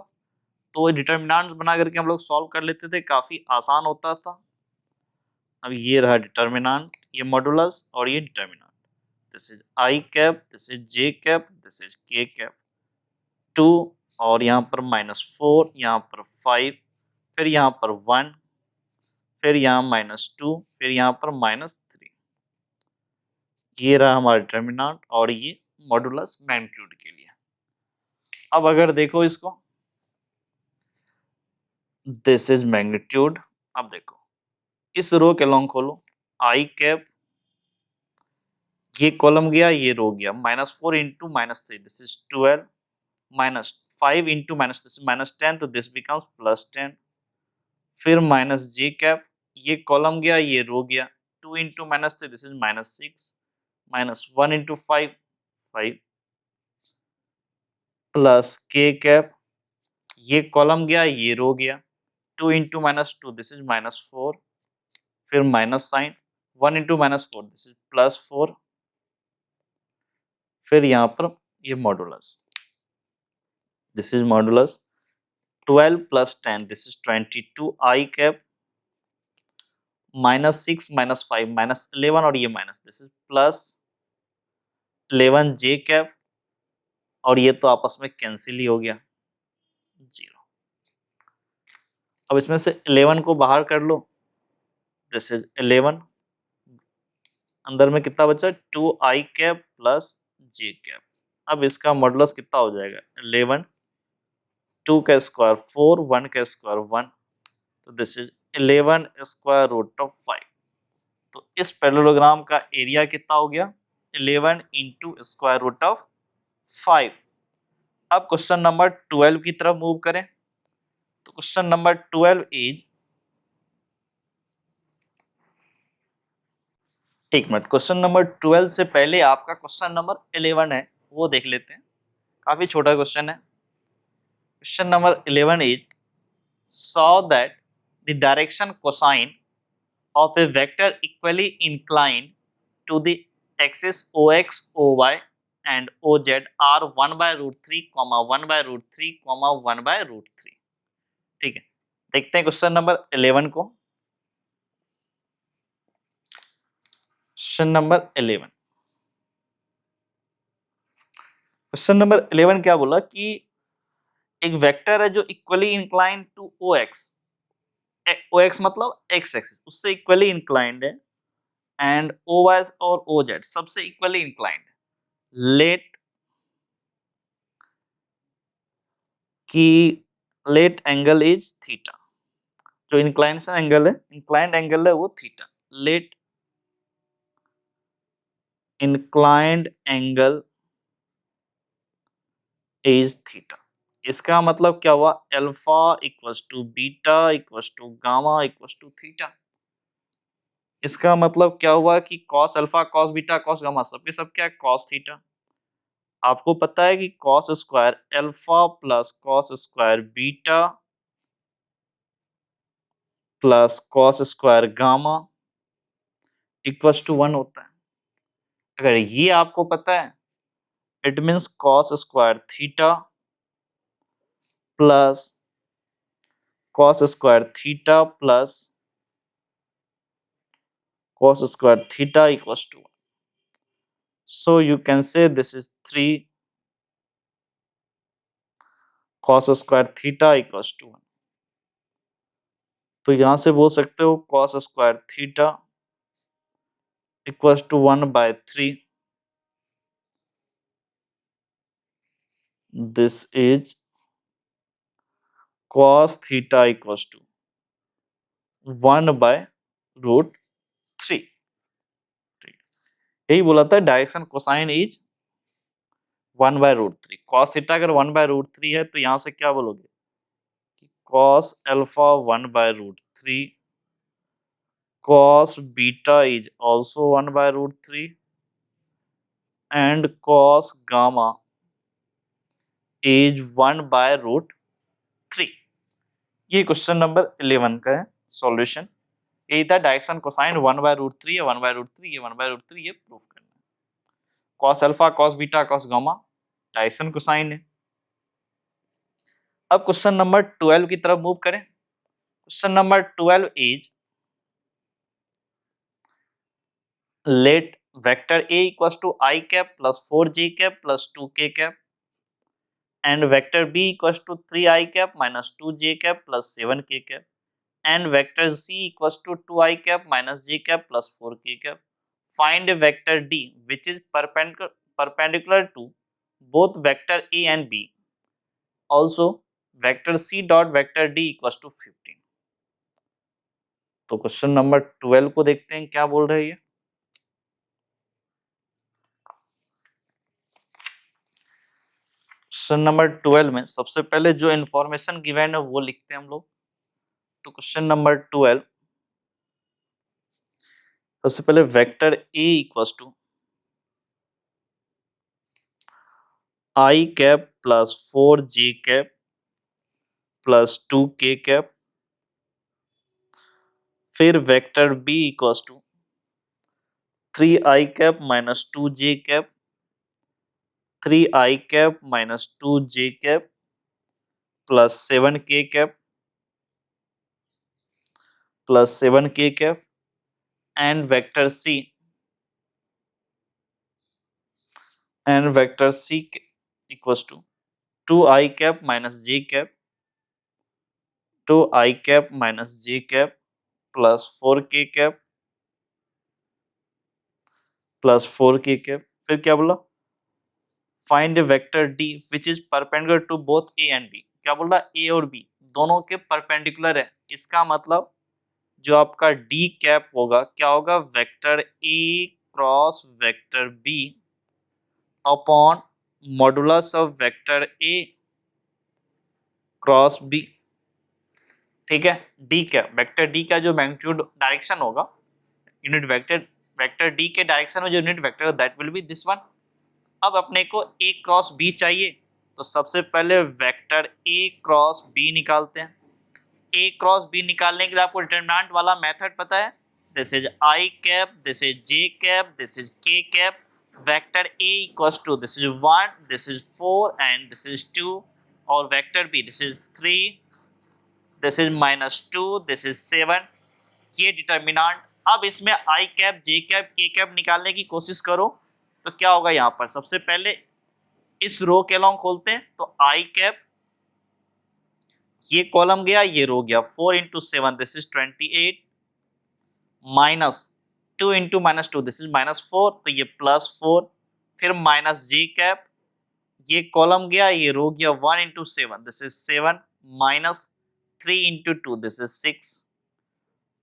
तो determinants बना करके हम लोग सॉल्व कर लेते थे, काफी आसान होता था। अब ये रहा डिटर्मिनेंट, ये मॉडुलस और ये determinant, this is i cap, this is j cap, this is k cap, 2 और यहाँ पर माइनस 4, यहाँ पर 5, फिर यहाँ पर 1, फिर यहाँ माइनस 2, फिर यहाँ पर माइनस 3। ये रहा हमारा डिटर्मिनेंट और ये मॉडुलस मैग्नीट्यूड के लिए। अब अगर देखो इसको, दिस इज मैग्नीट्यूड। अब देखो इस रो के लॉन्ग खोलो, i कैप, ये कॉलम गया ये रो गया, minus 4 into minus 3, this is 12 minus 5 into minus this minus 10, तो दिस बिकम्स प्लस 10। फिर माइनस j कैप, ये कॉलम गया ये रो गया, 2 into minus 3, this is minus 6 minus 1 into 5 5 plus k cap, ये कॉलम गया ये रो गया, 2 into minus 2, this is minus 4, फिर minus sign 1 into minus 4, this is plus 4, फिर यहाँ पर ये modulus, this is modulus 12 plus 10, this is 22 i cap -6 -5 -11 और ये minus, this is +11 J cap, और ये तो आपस में कैंसिल ही हो गया, 0। अब इसमें से 11 को बाहर कर लो, दिस इज 11, अंदर में कितना बचा, 2i cap plus J cap. अब इसका मॉडुलस कितना हो जाएगा, 11, 2 का स्क्वायर 4, 1 का स्क्वायर 1, तो this is 11 square root of 5। तो इस पैरेललोग्राम का एरिया कितना हो गया, 11 इंटू स्क्वायर रूट ऑफ 5। अब क्वेश्चन नंबर 12 की तरफ मूव करें, तो क्वेश्चन नंबर 12 इज, एक मिनट, क्वेश्चन नंबर 12 से पहले आपका क्वेश्चन नंबर 11 है, वो देख लेते हैं, काफी छोटा क्वेश्चन है। Question number 11 is, saw that the direction cosine of a vector equally inclined to the axis ox, oy and oz are 1 by root 3, 1 by root 3, 1 by root 3। ठीक है, देखते हैं क्वेश्चन नंबर 11 को। क्वेश्चन नंबर 11, क्वेश्चन नंबर 11 क्या बोला कि एक vector है जो equally inclined to O X, O X मतलब एक्स एक्सिस, उससे इक्वली इंक्लाइंड है, एंड ओ वाई और ओ जेड सबसे इक्वली इंक्लाइंड है। लेट की लेट एंगल इज थीटा, जो इंक्लाइनेशन एंगल है, इंक्लाइंड एंगल है वो theta. Let inclined angle is theta. इसका मतलब क्या हुआ, alpha equals to beta equals to gamma equals to theta. इसका मतलब क्या हुआ कि cos alpha cos beta cos gamma सबके सब क्या है, कॉस थीटा। आपको पता है कि cos square alpha plus cos square beta plus cos square gamma equals to 1 होता है। अगर ये आपको पता है, it means cos square theta plus cos square theta plus cos square theta equals to 1. So you can say this is 3 cos square theta equals to 1. तो यहां से बोल सकते हो cos square theta equals to 1 by 3. This is cos theta equals to 1 by root 3. यही बोला था, direction cosine is 1 by root 3। cos theta अगर 1 by root 3 है तो यहां से क्या बोलोगे कि cos alpha 1 by root 3, cos beta is also 1 by root 3 and cos gamma is 1 by root 3। ये क्वेश्चन नंबर 11 का है सॉल्यूशन। ये था डायरेक्शन कोसाइन 1 by root 3 है, 1 by root 3 ये 1 by root 3 ये प्रूफ करना है। cos alpha cos beta cos gamma direction cosine है। अब क्वेश्चन नंबर 12 की तरफ मूव करें। Question number 12 is, let vector a equals to I cap plus 4j cap plus 2k cap and vector b equals to 3I cap minus 2j cap plus 7k cap and vector c equals to 2I cap minus j cap plus 4k cap. Find a vector d which is perpendicular to both vector a and b. Also vector c dot vector d equals to 15। तो question number 12 को देखते हैं क्या बोल रहे हैं। Question number 12 में सबसे पहले जो इंफॉर्मेशन गिवन है वो लिखते हैं हम लोग। तो क्वेश्चन नंबर 12, सबसे पहले vector A equals to I cap plus 4j cap plus 2k cap, फिर vector B equals to 3I cap minus 2j cap, 3I cap minus 2j cap plus 7k cap plus 7k cap, and vector C equals to 2 I cap minus j cap 2 I cap minus j cap plus 4k cap plus 4k cap। फिर क्या बोला, find a vector d which is perpendicular to both a and b। क्या बोल रहा है, a और b दोनों के परपेंडिकुलर है, इसका मतलब जो आपका d कैप होगा क्या होगा, vector a cross vector b upon modulus of vector a cross b। ठीक है, d का वेक्टर d का जो मैग्नीट्यूड डायरेक्शन होगा यूनिट वेक्टर, वेक्टर d के डायरेक्शन में जो unit vector that will be this one. अब अपने को a क्रॉस b चाहिए, तो सबसे पहले वेक्टर a क्रॉस b निकालते हैं। a क्रॉस b निकालने के लिए आपको डिटरमिनेंट वाला मेथड पता है, this is I cap, this is j cap, this is k cap. Vector a equals to this is 1, this is 4 and this is 2, और vector b this is 3, this is -2, this is 7। ये determinant. अब इसमें I cap, j cap, k cap निकालने की कोशिश करो तो क्या होगा, यहाँ पर सबसे पहले इस रो के अलॉन्ग खोलते हैं, तो I कैप ये कॉलम गया, ये रो गया, 4 into 7 this is 28 minus 2 into -2 this is -4, तो ये +4। फिर माइनस j कैप, ये कॉलम गया, ये रो गया, 1 into 7 this is 7 minus 3 into 2 this is 6।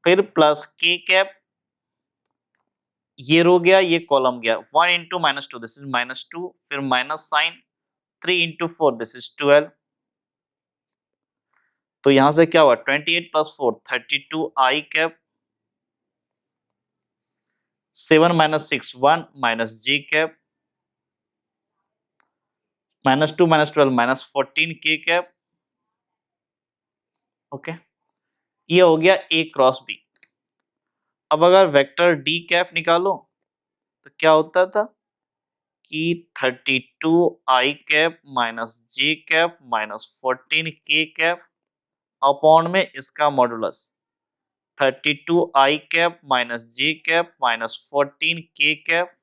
फिर प्लस k कैप, ये रो गया, ये कॉलम गया, 1 इंटू -2 दिस इज -2, फिर minus sign 3 into 4 this is 12। तो यहां से क्या हुआ, 28 + 4 32 I cap, 7 - 6 1 minus j cap, -2 -12 -14 k cap. Okay, ये हो गया a क्रॉस b। अब अगर वेक्टर d कैप निकालो तो क्या होता था कि 32 I cap minus j cap minus 14 k cap upon में इसका modulus 32 I cap minus j cap minus 14 k cap.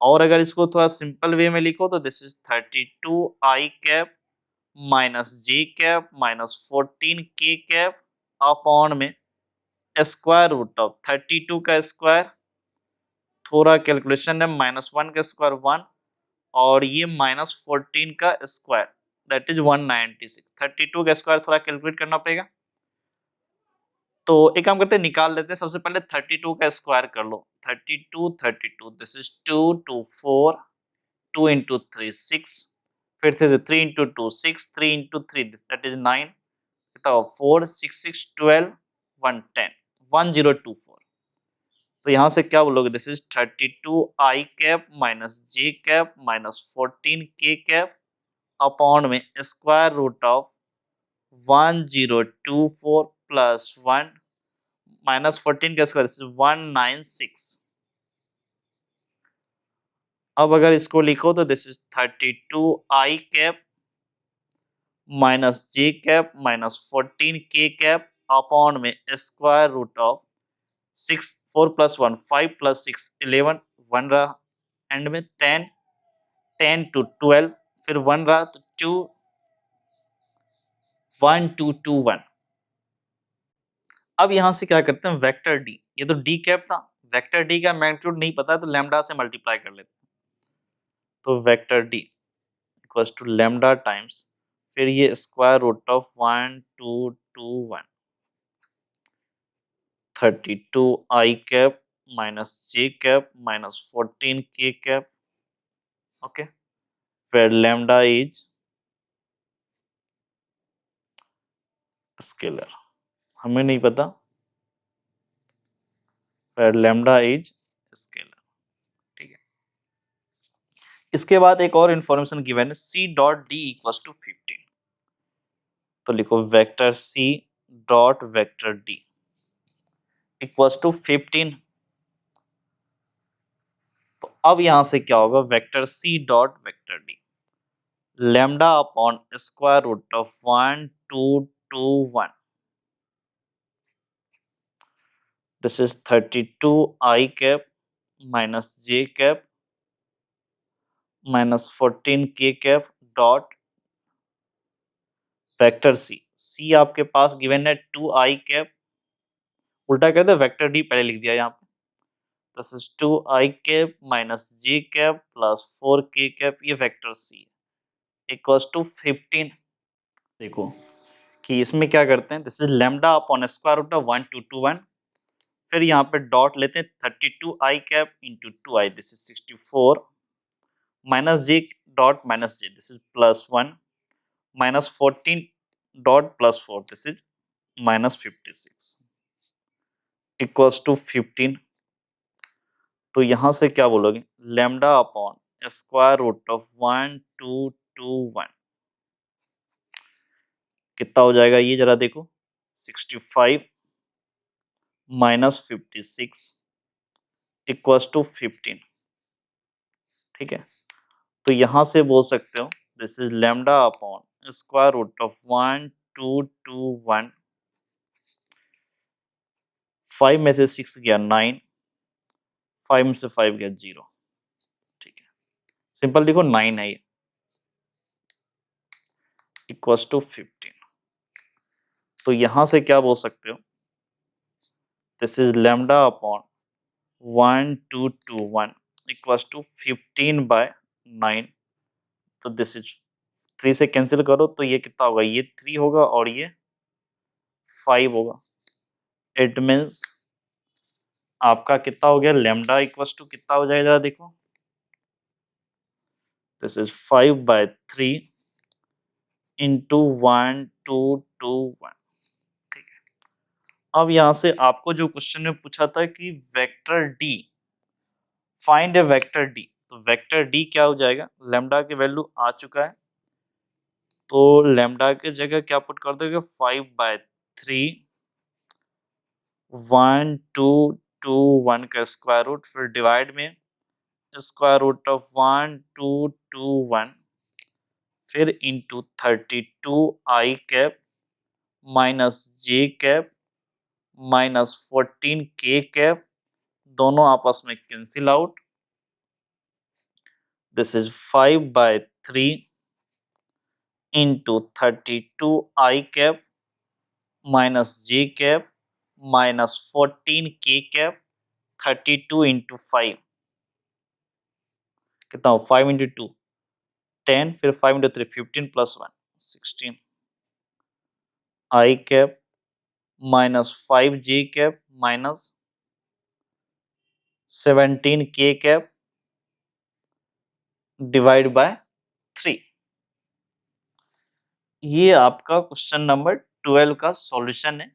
और अगर इसको थोड़ा सिंपल वे में लिखो तो this is 32 I cap minus j cap minus 14 k cap upon में स्क्वायर रूट ऑफ 32 का स्क्वायर, थोड़ा कैलकुलेशन है, -1 का स्क्वायर 1, और ये -14 का स्क्वायर दैट इज 196। 32 का स्क्वायर थोड़ा कैलकुलेट करना पड़ेगा, तो एक काम करते हैं, निकाल लेते हैं। सबसे पहले 32 का स्क्वायर कर लो, 32 दिस इज 2 2 4 2 इंटू 3 6, फिर से 3 इंटू 2 6, 3 इंटू 3 दैट इज 9, कितना 4 6 6 12 1 10 1024। तो यहाँ से क्या बोलोगे, this is 32 I cap minus j cap minus 14 k cap upon में square root of 1024 plus 1 minus 14 का स्क्वायर दिस इज 196। अब अगर इसको लिखो तो this is 32 I cap minus j cap minus 14 k cap upon में स्क्वायर रूट ऑफ 6 4 + 1 5 + 6 11 1 रहा, and में 10 10 to 12, फिर 1 रहा तो 2 1 2 2 1। अब यहां से क्या करते हैं, वेक्टर डी, ये तो डी कैप था, वेक्टर डी का मैग्नीट्यूड नहीं पता तो लैम्डा से मल्टीप्लाई कर लेते हैं, तो vector d equals to lambda times, फिर ये square root of 1 2 2 1 32 I cap minus j cap minus 14 k cap. Okay, फिर लैम्डा इज स्केलर, हमें नहीं पता, फिर लैम्डा इज स्केलर। ठीक है, इसके बाद एक और इंफॉर्मेशन गिवन है, c dot d equals to 15, तो लिखो vector c dot vector d equals to 15। तो अब यहां से क्या होगा, vector c dot vector d lambda upon square root of 1 2 2 1, this is 32 I cap minus J cap minus 14 k cap dot vector c. C आपके पास given है 2 I cap, उल्टा कर दे वेक्टर डी पहले लिख दिया यहाँ पे। This is 2 I cap minus J cap plus 4 के कैप, ये वेक्टर सी इक्वल्स टू 15। देखो कि इसमें क्या करते हैं, this is lambda upon square root of 1 2 2 1, फिर यहाँ पे डॉट लेते हैं 32 आई cap into 2 I, this is 64 minus J dot minus J, this is plus 1 minus 14 dot plus 4, this is minus 56 equals to 15। तो यहाँ से क्या बोलोगे, lambda upon square root of 1 2 2 1 कितना हो जाएगा ये जरा देखो, 65 माइनस 56 इक्वल्स टू 15। ठीक है, तो यहां से बोल सकते हो this is lambda upon square root of 1 2 2 1, 5 में से 6 गया 9, 5 में से 5 गया 0। ठीक है, सिंपल देखो 9 है ये, इक्वल्स टू 15। तो यहां से क्या बोल सकते हो, this is lambda upon 1 2 2 1 equals to 15 by 9। तो दिस इज 3 से कैंसिल करो तो ये कितना होगा, ये 3 होगा और ये 5 होगा। इट मीन्स आपका कितना हो गया, लैम्डा इक्वल्स टू कितना हो जाएगा जरा देखो, दिस इज 5 बाय 3 इंटू 1 2 2 1। ठीक है, अब यहां से आपको जो क्वेश्चन में पूछा था कि vector D, find a vector D, तो वेक्टर डी क्या हो जाएगा, लैम्डा की वैल्यू आ चुका है तो लैम्डा की जगह क्या पुट कर दोगे, 5 बाय 3 1 2 2 1 का स्क्वायर रूट, फिर डिवाइड में स्क्वायर रूट ऑफ 1 2 2 1, फिर इंटू 32 आई कैप माइनस जे कैप माइनस 14 के कैप, दोनों आपस में cancel out, this is 5 by 3 into 32 I cap minus J cap minus 14 k cap, 32 into 5 कितना हो, 5 इंटू 2 10, फिर 5 इंटू 3 15 प्लस 1 16 आई cap minus 5 j cap minus 17 के cap divide by 3। ये आपका question number 12 का सॉल्यूशन है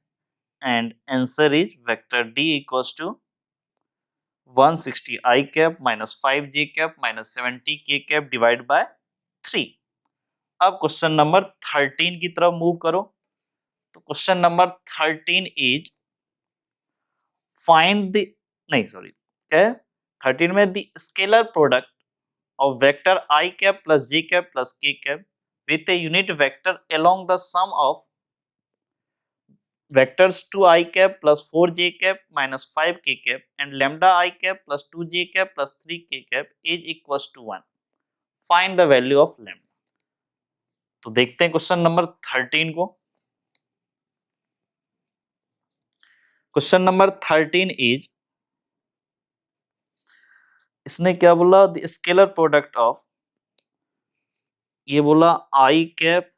and answer is vector d equals to 160 i cap minus 5 j cap minus 70 k cap divide by 3। अब question number 13 की तरफ move करो, तो question number 13 is find the, नहीं सॉरी क्या है 13 में, the scalar product of vector I cap plus j cap plus k cap with a unit vector along the sum of vectors 2 I cap plus 4 j cap minus 5 k cap and lambda I cap plus 2 j cap plus 3 k cap is equals to 1. Find the value of lambda. तो देखते हैं question number 13 को। Question number 13 is, इसने क्या बोला, the scalar product of, ये बोला I cap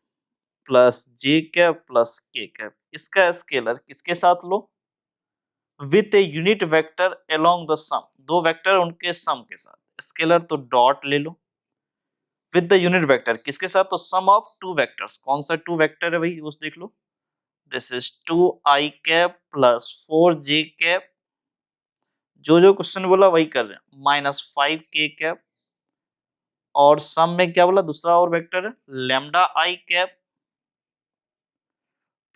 plus J cap plus K cap, इसका स्केलर किसके साथ लो, with a unit vector along the sum, दो वेक्टर उनके सम के साथ, स्केलर तो डॉट ले लो, विद द यूनिट वेक्टर किसके साथ, तो सम ऑफ टू वेक्टर्स, कौन सा टू वेक्टर है भाई उस देख लो, this is 2 I cap plus 4 J cap, जो जो क्वेश्चन बोला वही कर रहे हैं, माइनस 5 के कैप, और सम में क्या बोला, दूसरा और वेक्टर है लैम्डा आई कैप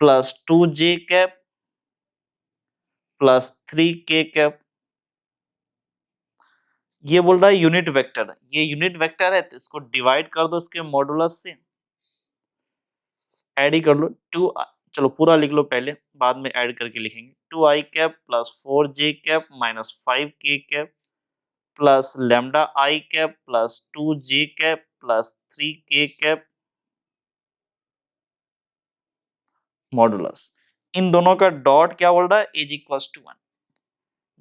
प्लस 2 जे कैप प्लस 3 के कैप। ये बोल रहा है यूनिट वेक्टर है, ये यूनिट वेक्टर है तो इसको डिवाइड कर दो इसके मॉडुलस से, ऐड ही कर लो 2, चलो पूरा लिख लो पहले बाद में ऐड करके लिखेंगे, 2i cap plus 4j cap minus 5k cap plus lambda i cap plus 2j cap plus 3k cap modulus. इन दोनों का डॉट क्या बोल रहा है, इज इक्वल टू 1।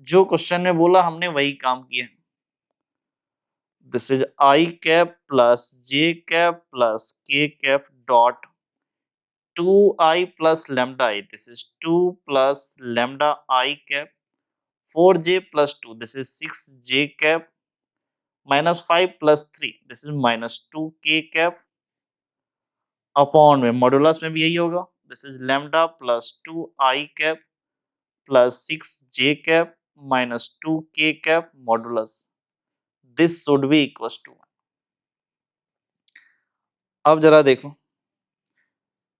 जो क्वेश्चन में बोला हमने वही काम किया। This is i cap plus j cap plus k cap dot 2i plus lambda I, this is 2 plus lambda I cap, 4j plus 2, this is 6j cap, minus 5 plus 3, this is minus 2k cap, upon में modulus में भी यही होगा, this is lambda plus 2i cap plus 6j cap minus 2k cap modulus, this should be equals to 1। अब जरा देखो,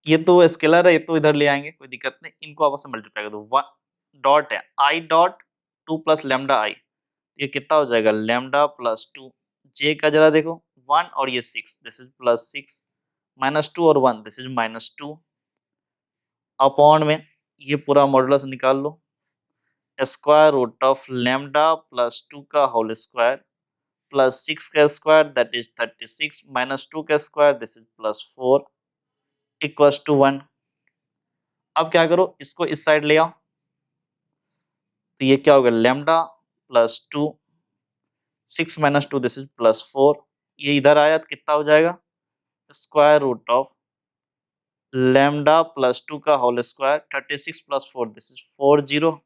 ये तो स्केलर है, ये तो इधर ले आएंगे, कोई दिक्कत नहीं, इनको आपस में मल्टीप्लाई कर दो। वन डॉट है आई डॉट 2 प्लस लैम्डा आई, ये कितना हो जाएगा लैम्डा प्लस 2, जे का जरा देखो 1 और ये 6, दिस इज प्लस 6 माइनस 2 और 1, दिस इज माइनस 2 अपॉन में ये पूरा मॉडुलस निकाल लो, square root of lambda plus 2 का होल स्क्वायर प्लस 6 का स्क्वायर दैट इज 36 माइनस 2 का square this is plus 4 equals to 1। अब क्या करो, इसको इस साइड ले आओ, तो ये क्या होगा lambda plus 2, 6 minus 2 this is plus 4, ये इधर आया तो कितना हो जाएगा square root of lambda plus 2 का whole square 36 plus 4 this is 40,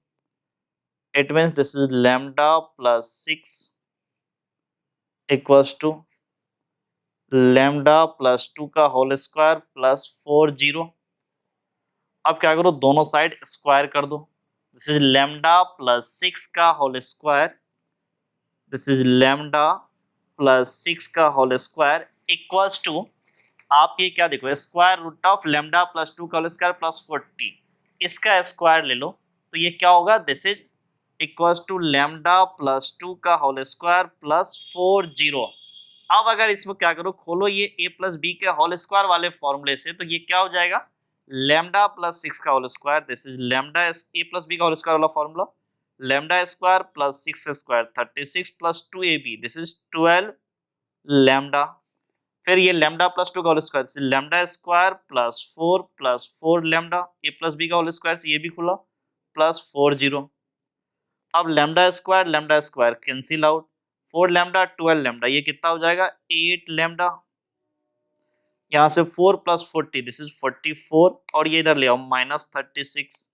it means this is lambda plus 6 equals to lambda plus 2 का होल स्क्वायर प्लस 40। अब क्या करो, दोनों साइड स्क्वायर कर दो, दिस इज लैम्डा प्लस 6 का whole square, this is lambda plus 6 का होल स्क्वायर इक्वल्स टू, आप ये क्या देखो square root of lambda plus 2 का होल स्क्वायर प्लस 40, इसका स्क्वायर ले लो तो ये क्या होगा, this is equals to lambda plus 2 का होल स्क्वायर प्लस 40। अब अगर इसमें क्या करो, खोलो ये a प्लस बी के होल स्क्वायर वाले फॉर्मूले से, तो ये क्या हो जाएगा लैम्डा प्लस 6 का whole square, this is lambda a plus b का होल स्क्वायर वाला formula, lambda square plus 6 square 36 plus 2ab, this is 12 lambda, फिर ये लैम्डा प्लस 2 का whole square, this is lambda square plus 4 lambda a plus b का whole square से ये भी खुला प्लस 40। अब lambda square cancel out, 4 lambda 12 lambda, ये कितना हो जाएगा 8 लैम्डा, यहाँ से 4 प्लस 40 दिस इज 44 और ये इधर ले आओ माइनस 36,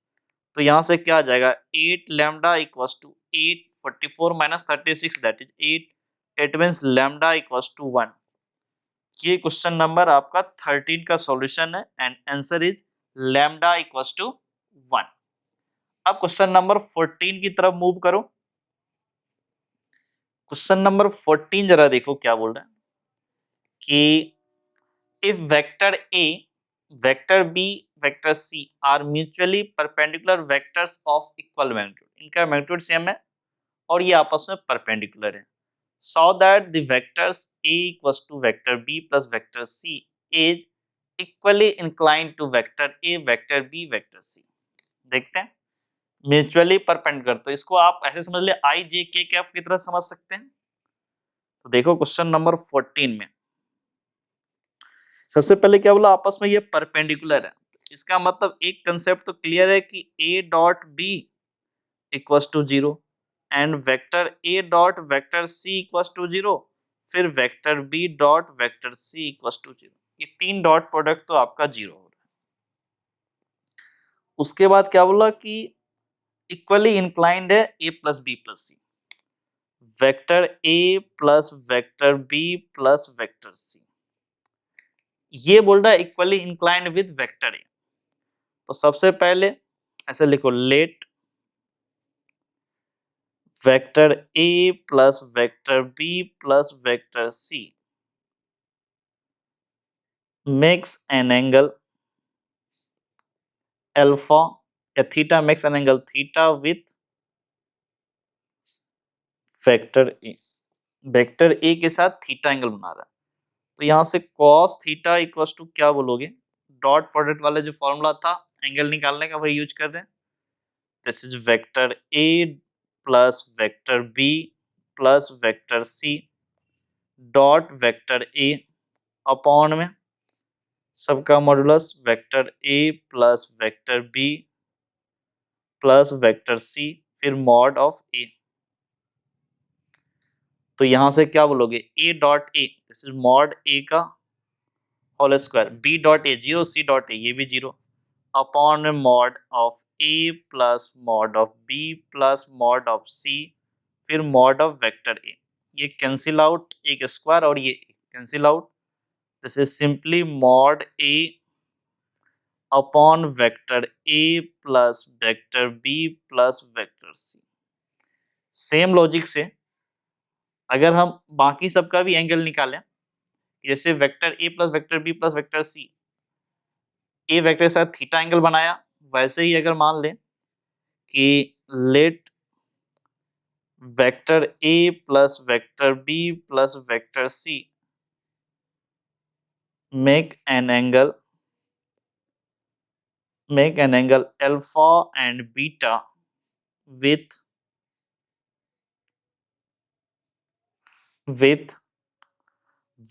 तो यहाँ से क्या आ जाएगा 8 lambda equals to 8, 44 minus 36 that is 8, it means lambda equals to 1। ये क्वेश्चन नंबर आपका 13 का सॉल्यूशन है and answer is lambda equals to 1। अब क्वेश्चन नंबर 14 की तरफ मूव करो। क्वेश्चन नंबर 14 जरा देखो क्या बोल रहा है कि if vector A, vector B, vector C are mutually perpendicular vectors of equal magnitude, इनका मैग्नीट्यूड सेम है और ये आपस में परपेंडिकुलर है, so that the vectors A equals to vector B plus vector C is equally inclined to vector A, vector B, vector C. देखते हैं mutually perpendicular, तो इसको आप ऐसे समझ ले आई जे के कैप की तरह समझ सकते हैं। तो देखो क्वेश्चन नंबर 14 में सबसे पहले क्या बोला, आपस में ये परपेंडिकुलर है, तो इसका मतलब एक कंसेप्ट तो क्लियर है कि a dot B equals to 0 and vector a dot vector c equals to 0, फिर vector b dot vector c equals to 0, ये तीन डॉट प्रोडक्ट तो आपका 0 हो रहा है। उसके बाद क्या बोला कि इक्वली इंक्लाइंड है a plus B plus C, vector a plus vector b plus vector c, ये बोल रहा है equally inclined with vector A. तो सबसे पहले ऐसे लिखो let vector A plus vector B plus vector C makes an angle alpha या theta, makes an angle theta with vector A, vector A के साथ थीटा एंगल बना रहा है, तो यहां से cos थीटा इक्वल्स टू क्या बोलोगे, डॉट प्रोडक्ट वाला जो फॉर्मूला था एंगल निकालने का वही यूज कर रहे हैं, this is vector A plus vector B plus vector C dot vector A upon में सबका मॉडुलस वेक्टर ए plus vector B plus vector C फिर मॉड ऑफ ए। तो यहां से क्या बोलोगे, A dot A this is mod A का whole square, B dot A zero, C dot A ये भी जीरो, अपॉन में mod of A plus mod of B plus mod of सी फिर मॉड ऑफ वेक्टर ए। ये cancel out, एक square और ये cancel out, this is simply mod A upon vector A plus vector B plus vector C. Same logic से अगर हम बाकी सबका भी एंगल निकालें, जैसे vector A plus vector B plus vector C, A vector के साथ थीटा एंगल बनाया, वैसे ही अगर मान लें कि let vector A plus vector B plus vector C make an angle alpha and beta with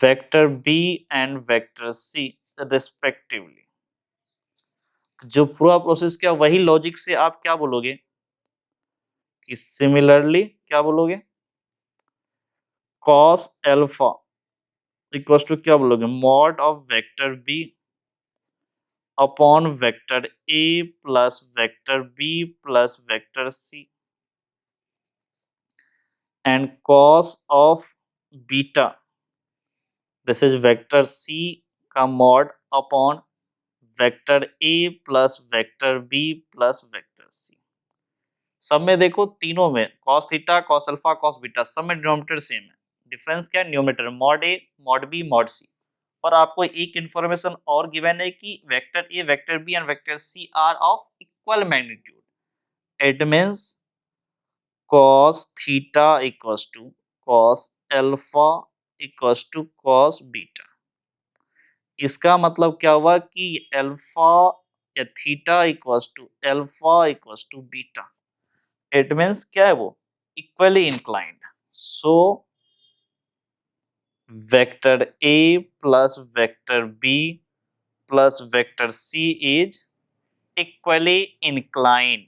vector b and vector c respectively। जो पूरा प्रोसेस क्या, वही लॉजिक से आप क्या बोलोगे कि सिमिलरली क्या बोलोगे, cos अल्फा इक्वल टू क्या बोलोगे, mod of vector B upon vector A plus vector B plus vector C and cos of beta this is vector C का मॉड अपॉन वेक्टर ए plus vector B plus vector C. सब में देखो तीनों में cos theta cos alpha cos beta सब में denominator same है, difference क्या है, numerator mod A mod B mod C. और आपको एक इंफॉर्मेशन और गिवन है कि vector A vector B and vector C are of equal magnitude, it means cos theta equals to cos alpha equals to cos beta. इसका मतलब क्या हुआ कि अल्फा या theta equals to alpha equals to beta, it means क्या है वो equally inclined. So vector A plus vector B plus vector C is equally inclined,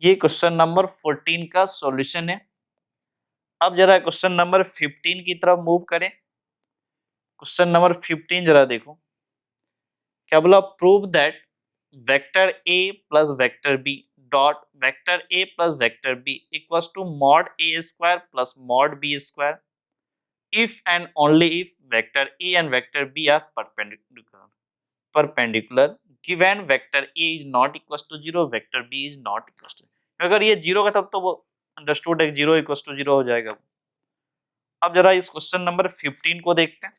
ये क्वेश्चन नंबर 14 का सॉल्यूशन है। अब जरा क्वेश्चन नंबर 15 की तरफ मूव करें। क्वेश्चन नंबर 15 जरा देखो क्या बोला, prove that vector A plus vector B dot vector A plus vector B equals to mod A square plus mod B square if and only if vector a and vector b are perpendicular given vector a is not equals to 0 vector b is not equals to, अगर ये zero का तब तो वो understood है, zero equals to zero हो जाएगा। अब जरा इस क्वेश्चन नंबर 15 को देखते हैं।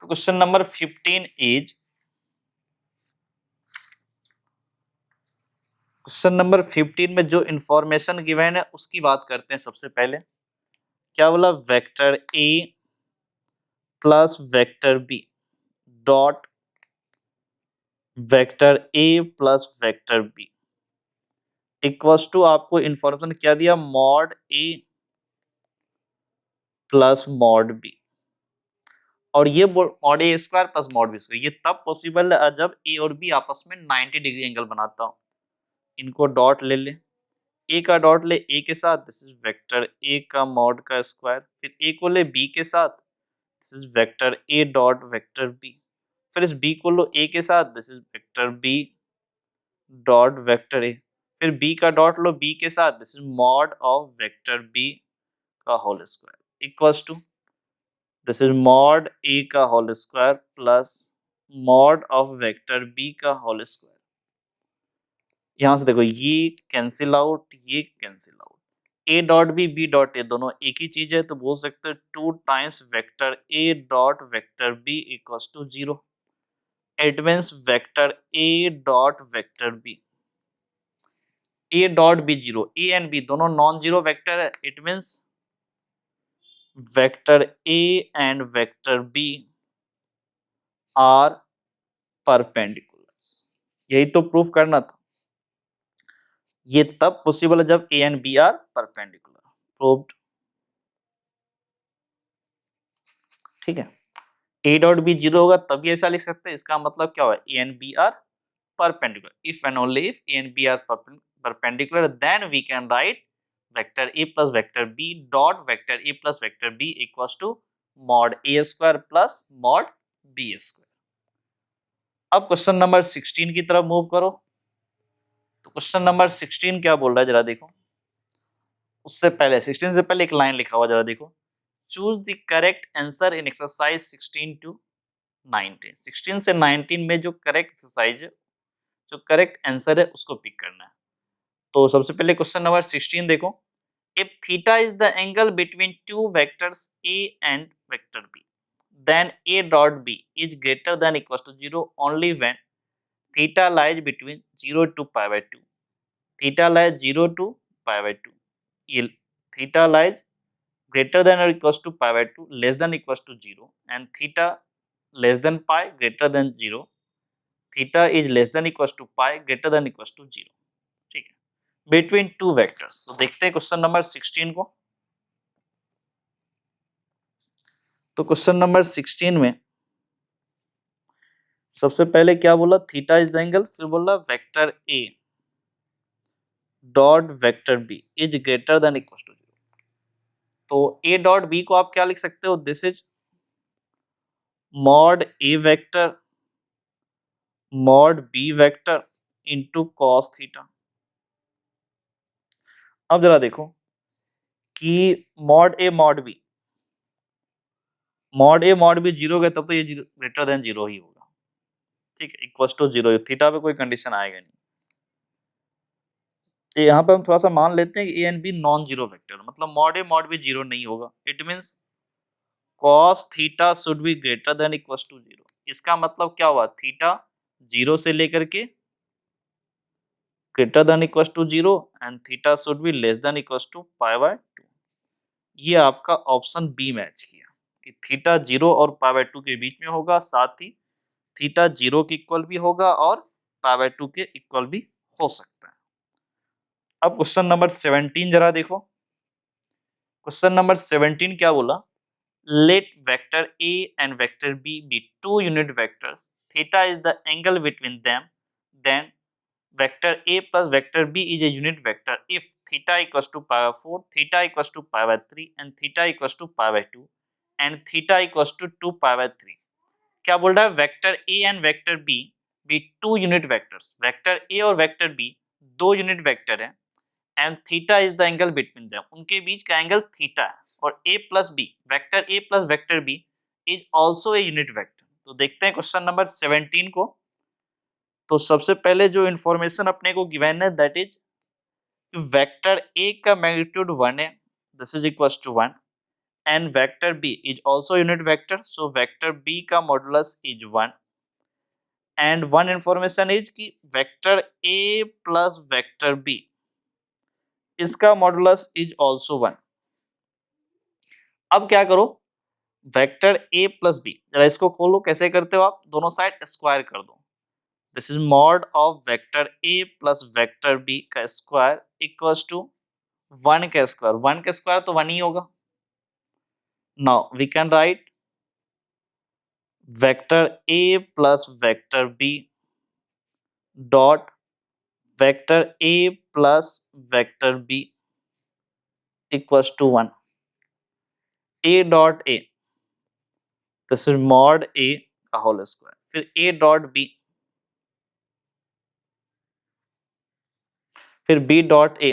तो question number 15 is, question number 15 में जो इंफॉर्मेशन गिवन है उसकी बात करते हैं। सबसे पहले क्या बोला, vector A plus vector B dot vector A plus vector B equals to, आपको इंफॉर्मेशन क्या दिया, mod A plus mod B. और ये mod A square plus mod B square ये तब पॉसिबल है जब ए और बी आपस में 90 डिग्री एंगल बनाता हो। इनको डॉट ले ले, ए का डॉट ले ए के साथ, दिस इज वेक्टर ए का मॉड का स्क्वायर, फिर ए को ले बी के साथ, this is vector A dot vector B, फिर इस बी को लो ए के साथ, this is vector B dot vector A, फिर बी का डॉट लो बी के साथ, this is mod of vector B का whole square equals to this is mod A का whole square plus mod of vector B का whole square. यहां से देखो ये कैंसिल आउट, ये cancel out, A dot B dot A दोनों एक ही चीज है, तो बोल सकते हैं 2 times vector A dot vector B equals to 0। It means vector A dot vector B, A dot B 0, A and B दोनों नॉन जीरो वेक्टर है, it means vector A and vector B are perpendicular. यही तो proof करना था। ये तब possible है जब A and B are perpendicular. Proved. ठीक है, ए डॉट बी जीरो होगा तभी ऐसा लिख सकते हैं। इसका मतलब क्या हुआ, A and B are perpendicular. If and only if A and B are perpendicular then we can write vector A plus vector B dot vector A plus vector B equals to mod A square plus mod B square. अब question number 16 की तरफ move करो। तो question number 16 क्या बोल रहा है जरा देखो। उससे पहले 16 से पहले एक लाइन लिखा हुआ, जरा देखो। Choose the correct answer in exercise 16 to 19। 16 से 19 में जो करेक्ट एक्सरसाइज है, जो करेक्ट आंसर है उसको पिक करना है। तो सबसे पहले क्वेश्चन नंबर 16 देखो। If theta is the angle between two vectors A and vector B, then a dot b is greater than equals to 0 only when theta lies between 0 to pi by 2. Theta lies 0 to pi by 2. ये theta lies greater than or equals to pi by 2 less than equals to 0 and theta less than pi greater than 0. Theta is less than equals to pi greater than equals to 0. ठीक है, between two vectors. तो देखते हैं question number 16 को। तो question number 16 में सबसे पहले क्या बोला, थीटा इज द एंगल, फिर बोला vector A dot vector B is greater than equal to 0। तो ए डॉट बी को आप क्या लिख सकते हो, this is mod A vector mod B vector into cos theta. अब जरा देखो कि mod A mod B zero गए तब तो ये ग्रेटर देन जीरो ही होगा। ठीक है, इक्वल टू जीरो, थीटा पे कोई कंडीशन आएगा नहीं। तो यहाँ पे हम थोड़ा सा मान लेते हैं कि A and B non zero vector, मतलब मॉड बी जीरो नहीं होगा। It means cos theta should be greater than equal to zero. इसका मतलब क्या हुआ, थीटा जीरो से लेकर के greater than equal to zero and theta should be less than equal to pi by 2। ये आपका ऑप्शन बी मैच किया कि थीटा जीरो और पाई बाय 2 के बीच में होगा, साथ ही थीटा जीरो के इक्वल भी होगा और पाई बाय 2 के इक्वल भी हो सकता है। अब क्वेश्चन नंबर 17 जरा देखो। क्वेश्चन नंबर 17 क्या बोला, let vector a and vector b be two unit vectors, theta is the angle between them, then vector a plus vector b is a unit vector if theta equals to pi by 4, theta equals to pi by 3 and theta equals to pi by 2 and theta equals to 2 pi by 3। क्या बोल रहा है, vector a and vector b be two unit vectors, vector a और vector b दो unit vector है and theta is the angle between them, उनके बीच का एंगल थीटा है। और a plus B, vector a plus vector b is also a unit vector. तो देखते हैं क्वेश्चन नंबर 17 को। तो सबसे पहले जो इंफॉर्मेशन अपने को गिवन है दैट इज वेक्टर a का मैग्नीट्यूड 1 है, this is equals to 1 and vector b is also unit vector, so vector b का modulus is 1 and one information is कि vector a plus vector b इसका modulus is also 1। अब क्या करो, vector a plus B, जरा इसको खोलो, कैसे करते हो आप, दोनों साइड स्क्वायर कर दो। This is mod of vector a plus vector b का स्क्वायर इक्वल्स टू 1 का स्क्वायर, 1 का स्क्वायर तो 1 ही होगा। Now we can write vector a plus vector b dot vector a plus vector b equals to 1। a dot a, this is mod a का whole square, फिर a dot b, फिर b dot a,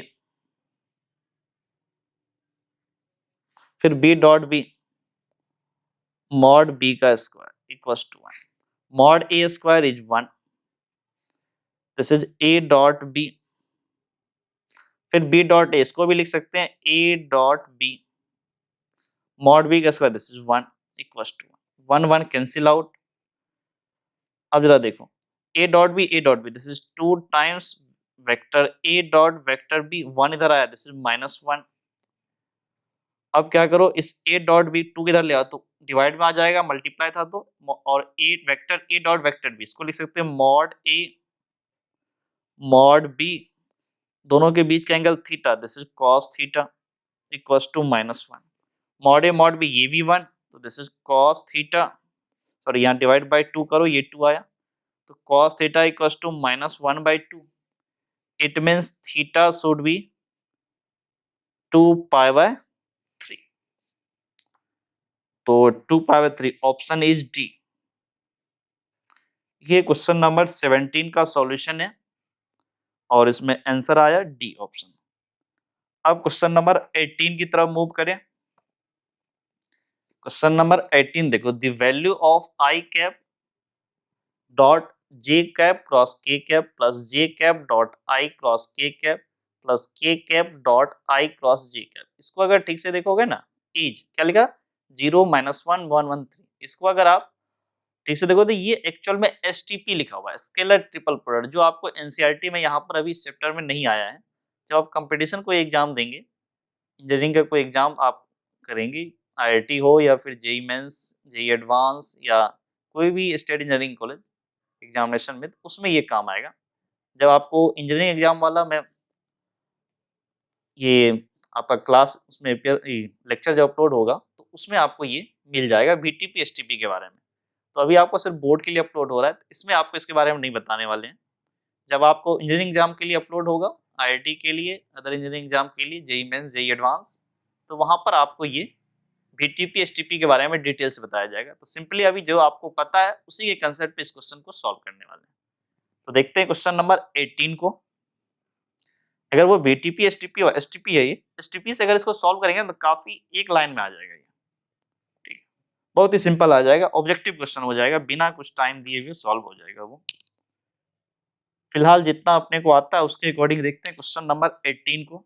फिर b dot b mod b का square equals to 1। Mod a square is 1, this is a dot b, फिर b dot a, इसको भी लिख सकते हैं a dot b mod b का square, this is 1 equals to 1 1 cancel out. अब जरा देखो a dot b, this is 2 times vector a dot vector b, 1 इधर आया, दिस इज -1। अब क्या करो, इस a डॉट b 2 किधर ले आओ तो डिवाइड में आ जाएगा, मल्टीप्लाई था तो, और A vector A dot vector B, इसको लिख सकते हैं मॉड ए मॉड बी, दोनों के बीच का angle theta, this is cos theta equals to -1। Mod A mod B, ये भी 1, तो this is cos theta, sorry यहाँ डिवाइड बाय 2 करो, ये 2 आया, तो cos theta equals to -1/2. It means theta should be 2π/3. तो 2π/3 ऑप्शन इज डी। ये क्वेश्चन नंबर 17 का सॉल्यूशन है और इसमें आंसर आया डी ऑप्शन। अब क्वेश्चन नंबर 18 की तरफ मूव करें। क्वेश्चन नंबर 18 देखो, the value of I cap dot J cap cross K cap plus J cap dot I cross K cap plus K cap dot I cross J cap, इसको अगर ठीक से देखोगे ना, इज क्या लिखा 0 -1 1 1 3, इसको अगर आप ठीक से देखो तो ये एक्चुअल में एसटीपी लिखा हुआ है, स्केलर ट्रिपल प्रोडक्ट, जो आपको एनसीईआरटी में यहाँ पर अभी इस चैप्टर में नहीं आया है। जब आप कंपटीशन कोई एग्जाम देंगे, इंजीनियरिंग का कोई एग्जाम आप करेंगे, आईआईटी हो या फिर जेई मेंस, जेई एडवांस या कोई भी स्टेट इंजीनियरिंग कॉलेज एग्जामिनेशन में, तो उसमें ये काम आएगा। जब आपको इंजीनियरिंग एग्जाम वाला मैं ये आपका क्लास उसमें लेक्चर जब अपलोड होगा तो उसमें आपको ये मिल जाएगा बीटीपी एसटीपी के बारे में। तो अभी आपको सिर्फ बोर्ड के लिए अपलोड हो रहा है, तो इसमें आपको इसके बारे में नहीं बताने वाले हैं। जब आपको इंजीनियरिंग एग्जाम के लिए अपलोड होगा, आईआईटी के लिए, अदर इंजीनियरिंग एग्जाम के लिए, जेई मेंस, जेई एडवांस, तो वहां पर आपको ये बीटीपी एसटीपी के बारे में डिटेल से बताया जाएगा। तो सिंपली अभी जो आपको पता है उसी के कंसेप्ट पे इस क्वेश्चन को सॉल्व करने वाले हैं। तो देखते हैं क्वेश्चन नंबर 18 को। अगर वो बीटीपी एसटीपी और एसटीपी है, ये एसटीपी से अगर इसको सॉल्व करेंगे तो काफी एक लाइन में आ जाएगा ये, ठीक है, बहुत ही सिंपल आ जाएगा, ऑब्जेक्टिव क्वेश्चन हो जाएगा, बिना कुछ टाइम दिए हुए सॉल्व हो जाएगा वो। फिलहाल जितना अपने को आता है उसके अकॉर्डिंग देखते हैं क्वेश्चन नंबर 18 को।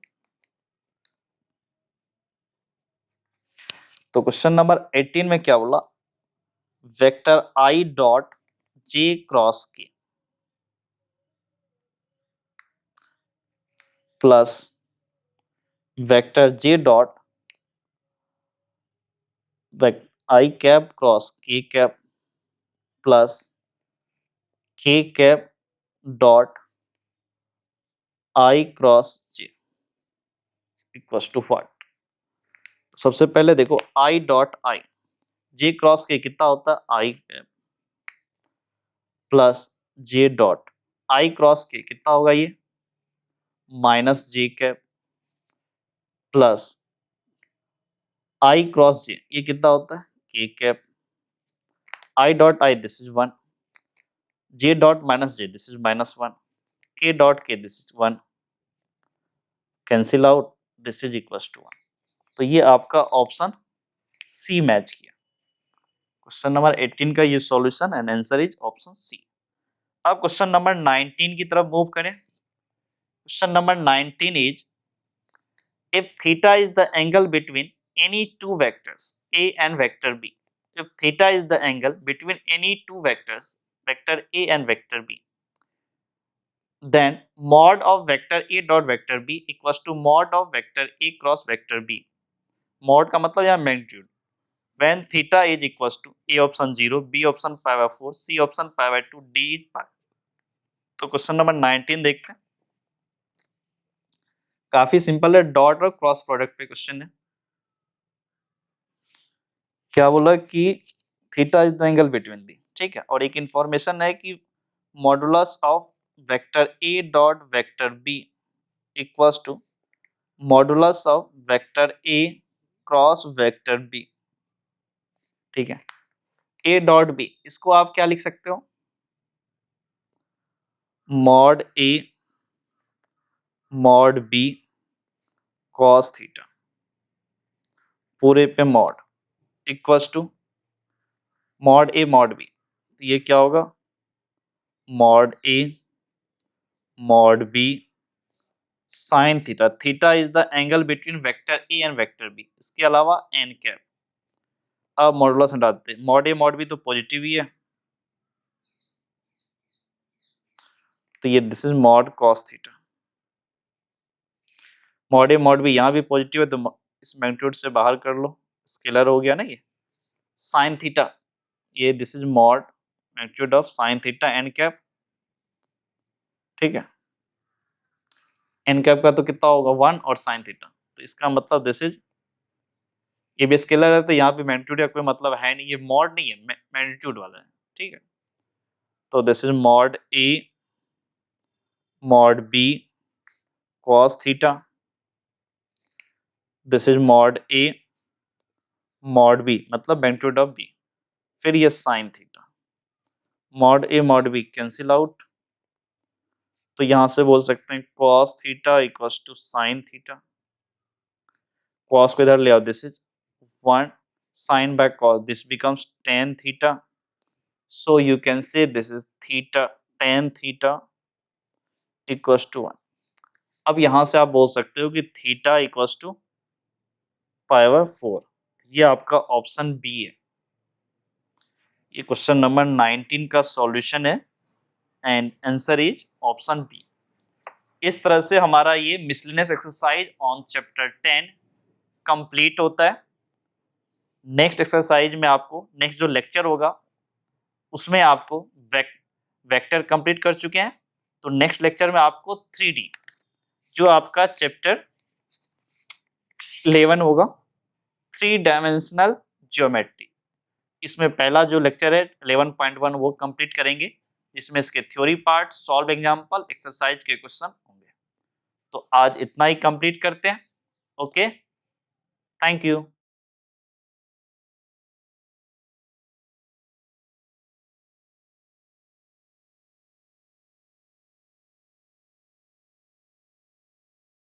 तो क्वेश्चन नंबर 18 में क्या बोला, vector I dot J cross K plus vector J dot I cap cross K cap plus K cap dot I cross J equals to what. सबसे पहले देखो आई डॉट आई, जे क्रॉस के कितना होता है I cap plus J dot I cross K कितना होगा ये minus J cap plus I cross J ये कितना होता है K cap, I dot I this is 1, J dot minus J this is -1, K dot K this is 1, cancel out, this is equals to 1। तो ये आपका option C match किया। Question number 18 का ये solution and answer is option C. अब question number 19 की तरफ move करें। Question number 19 is, if theta is the angle between any two vectors a and vector b, if theta is the angle between any two vectors vector a and vector b, then mod of vector a dot vector b equals to mod of vector a cross vector b। mod का मतलब यहाँ magnitude, when theta is equals to a option 0, b option π/4, c option π/2, d is π। तो question number 19 देखते हैं, काफी simple है, dot और cross product पे क्वेश्चन है। क्या बोला कि theta is the angle between the, ठीक है, और एक इंफॉर्मेशन है कि modulus of vector A dot vector B equals to modulus of vector A cross vector B, ठीक है। ए डॉट बी इसको आप क्या लिख सकते हो, mod A mod B cos theta पूरे पे mod equals to mod A mod B, तो ये क्या होगा mod A mod B sine theta, theta is the angle between vector A and vector B, इसके अलावा एन कैप। अब modulus हटा देते हैं, मॉड ए मॉड बी तो पॉजिटिव ही है, तो ये this is mod cos theta, mod A mod B यहाँ भी पॉजिटिव है तो इस मैग्नीट्यूड से बाहर कर लो, स्केलर हो गया ना ये, साइन थीटा, ये this is mod magnitude of sine theta N cap, ठीक है। एन कैप का तो कितना होगा 1 और साइन थीटा, तो इसका मतलब दिस इज, ये भी स्केलर है तो यहाँ पे मैग्नीट्यूड का कोई मतलब है नहीं, ये मॉड नहीं है, मैग्नीट्यूड वाला है, ठीक है। तो this is mod A mod B cos theta, this is mod A mod B मतलब मैग्नीट्यूड ऑफ बी, फिर ये sine theta, mod A mod B cancel out, तो यहां से बोल सकते हैं cos theta equals to sine theta, cos is इधर ले आओ, दिस is 1 sin by cos, this becomes tan theta, so you can say this is theta tan theta equals to 1। अब यहां से आप बोल सकते हो कि थीटा इक्वल्स टू पावर 4, ये आपका ऑप्शन बी है। ये क्वेश्चन नंबर 19 का सॉल्यूशन है and answer is option B. इस तरह से हमारा ये miscellaneous exercise on chapter 10 complete होता है। नेक्स्ट एक्सरसाइज में आपको, नेक्स्ट जो लेक्चर होगा उसमें आपको वेक्टर कंप्लीट कर चुके हैं, तो नेक्स्ट लेक्चर में आपको 3D जो आपका चैप्टर 11 होगा, 3 डायमेंशनल ज्योमेट्री, इसमें पहला जो लेक्चर है 11.1 वो कंप्लीट करेंगे, जिसमें इसके theory part, solve example, exercise के क्वेश्चन होंगे। तो आज इतना ही कंप्लीट करते हैं। Okay, thank you.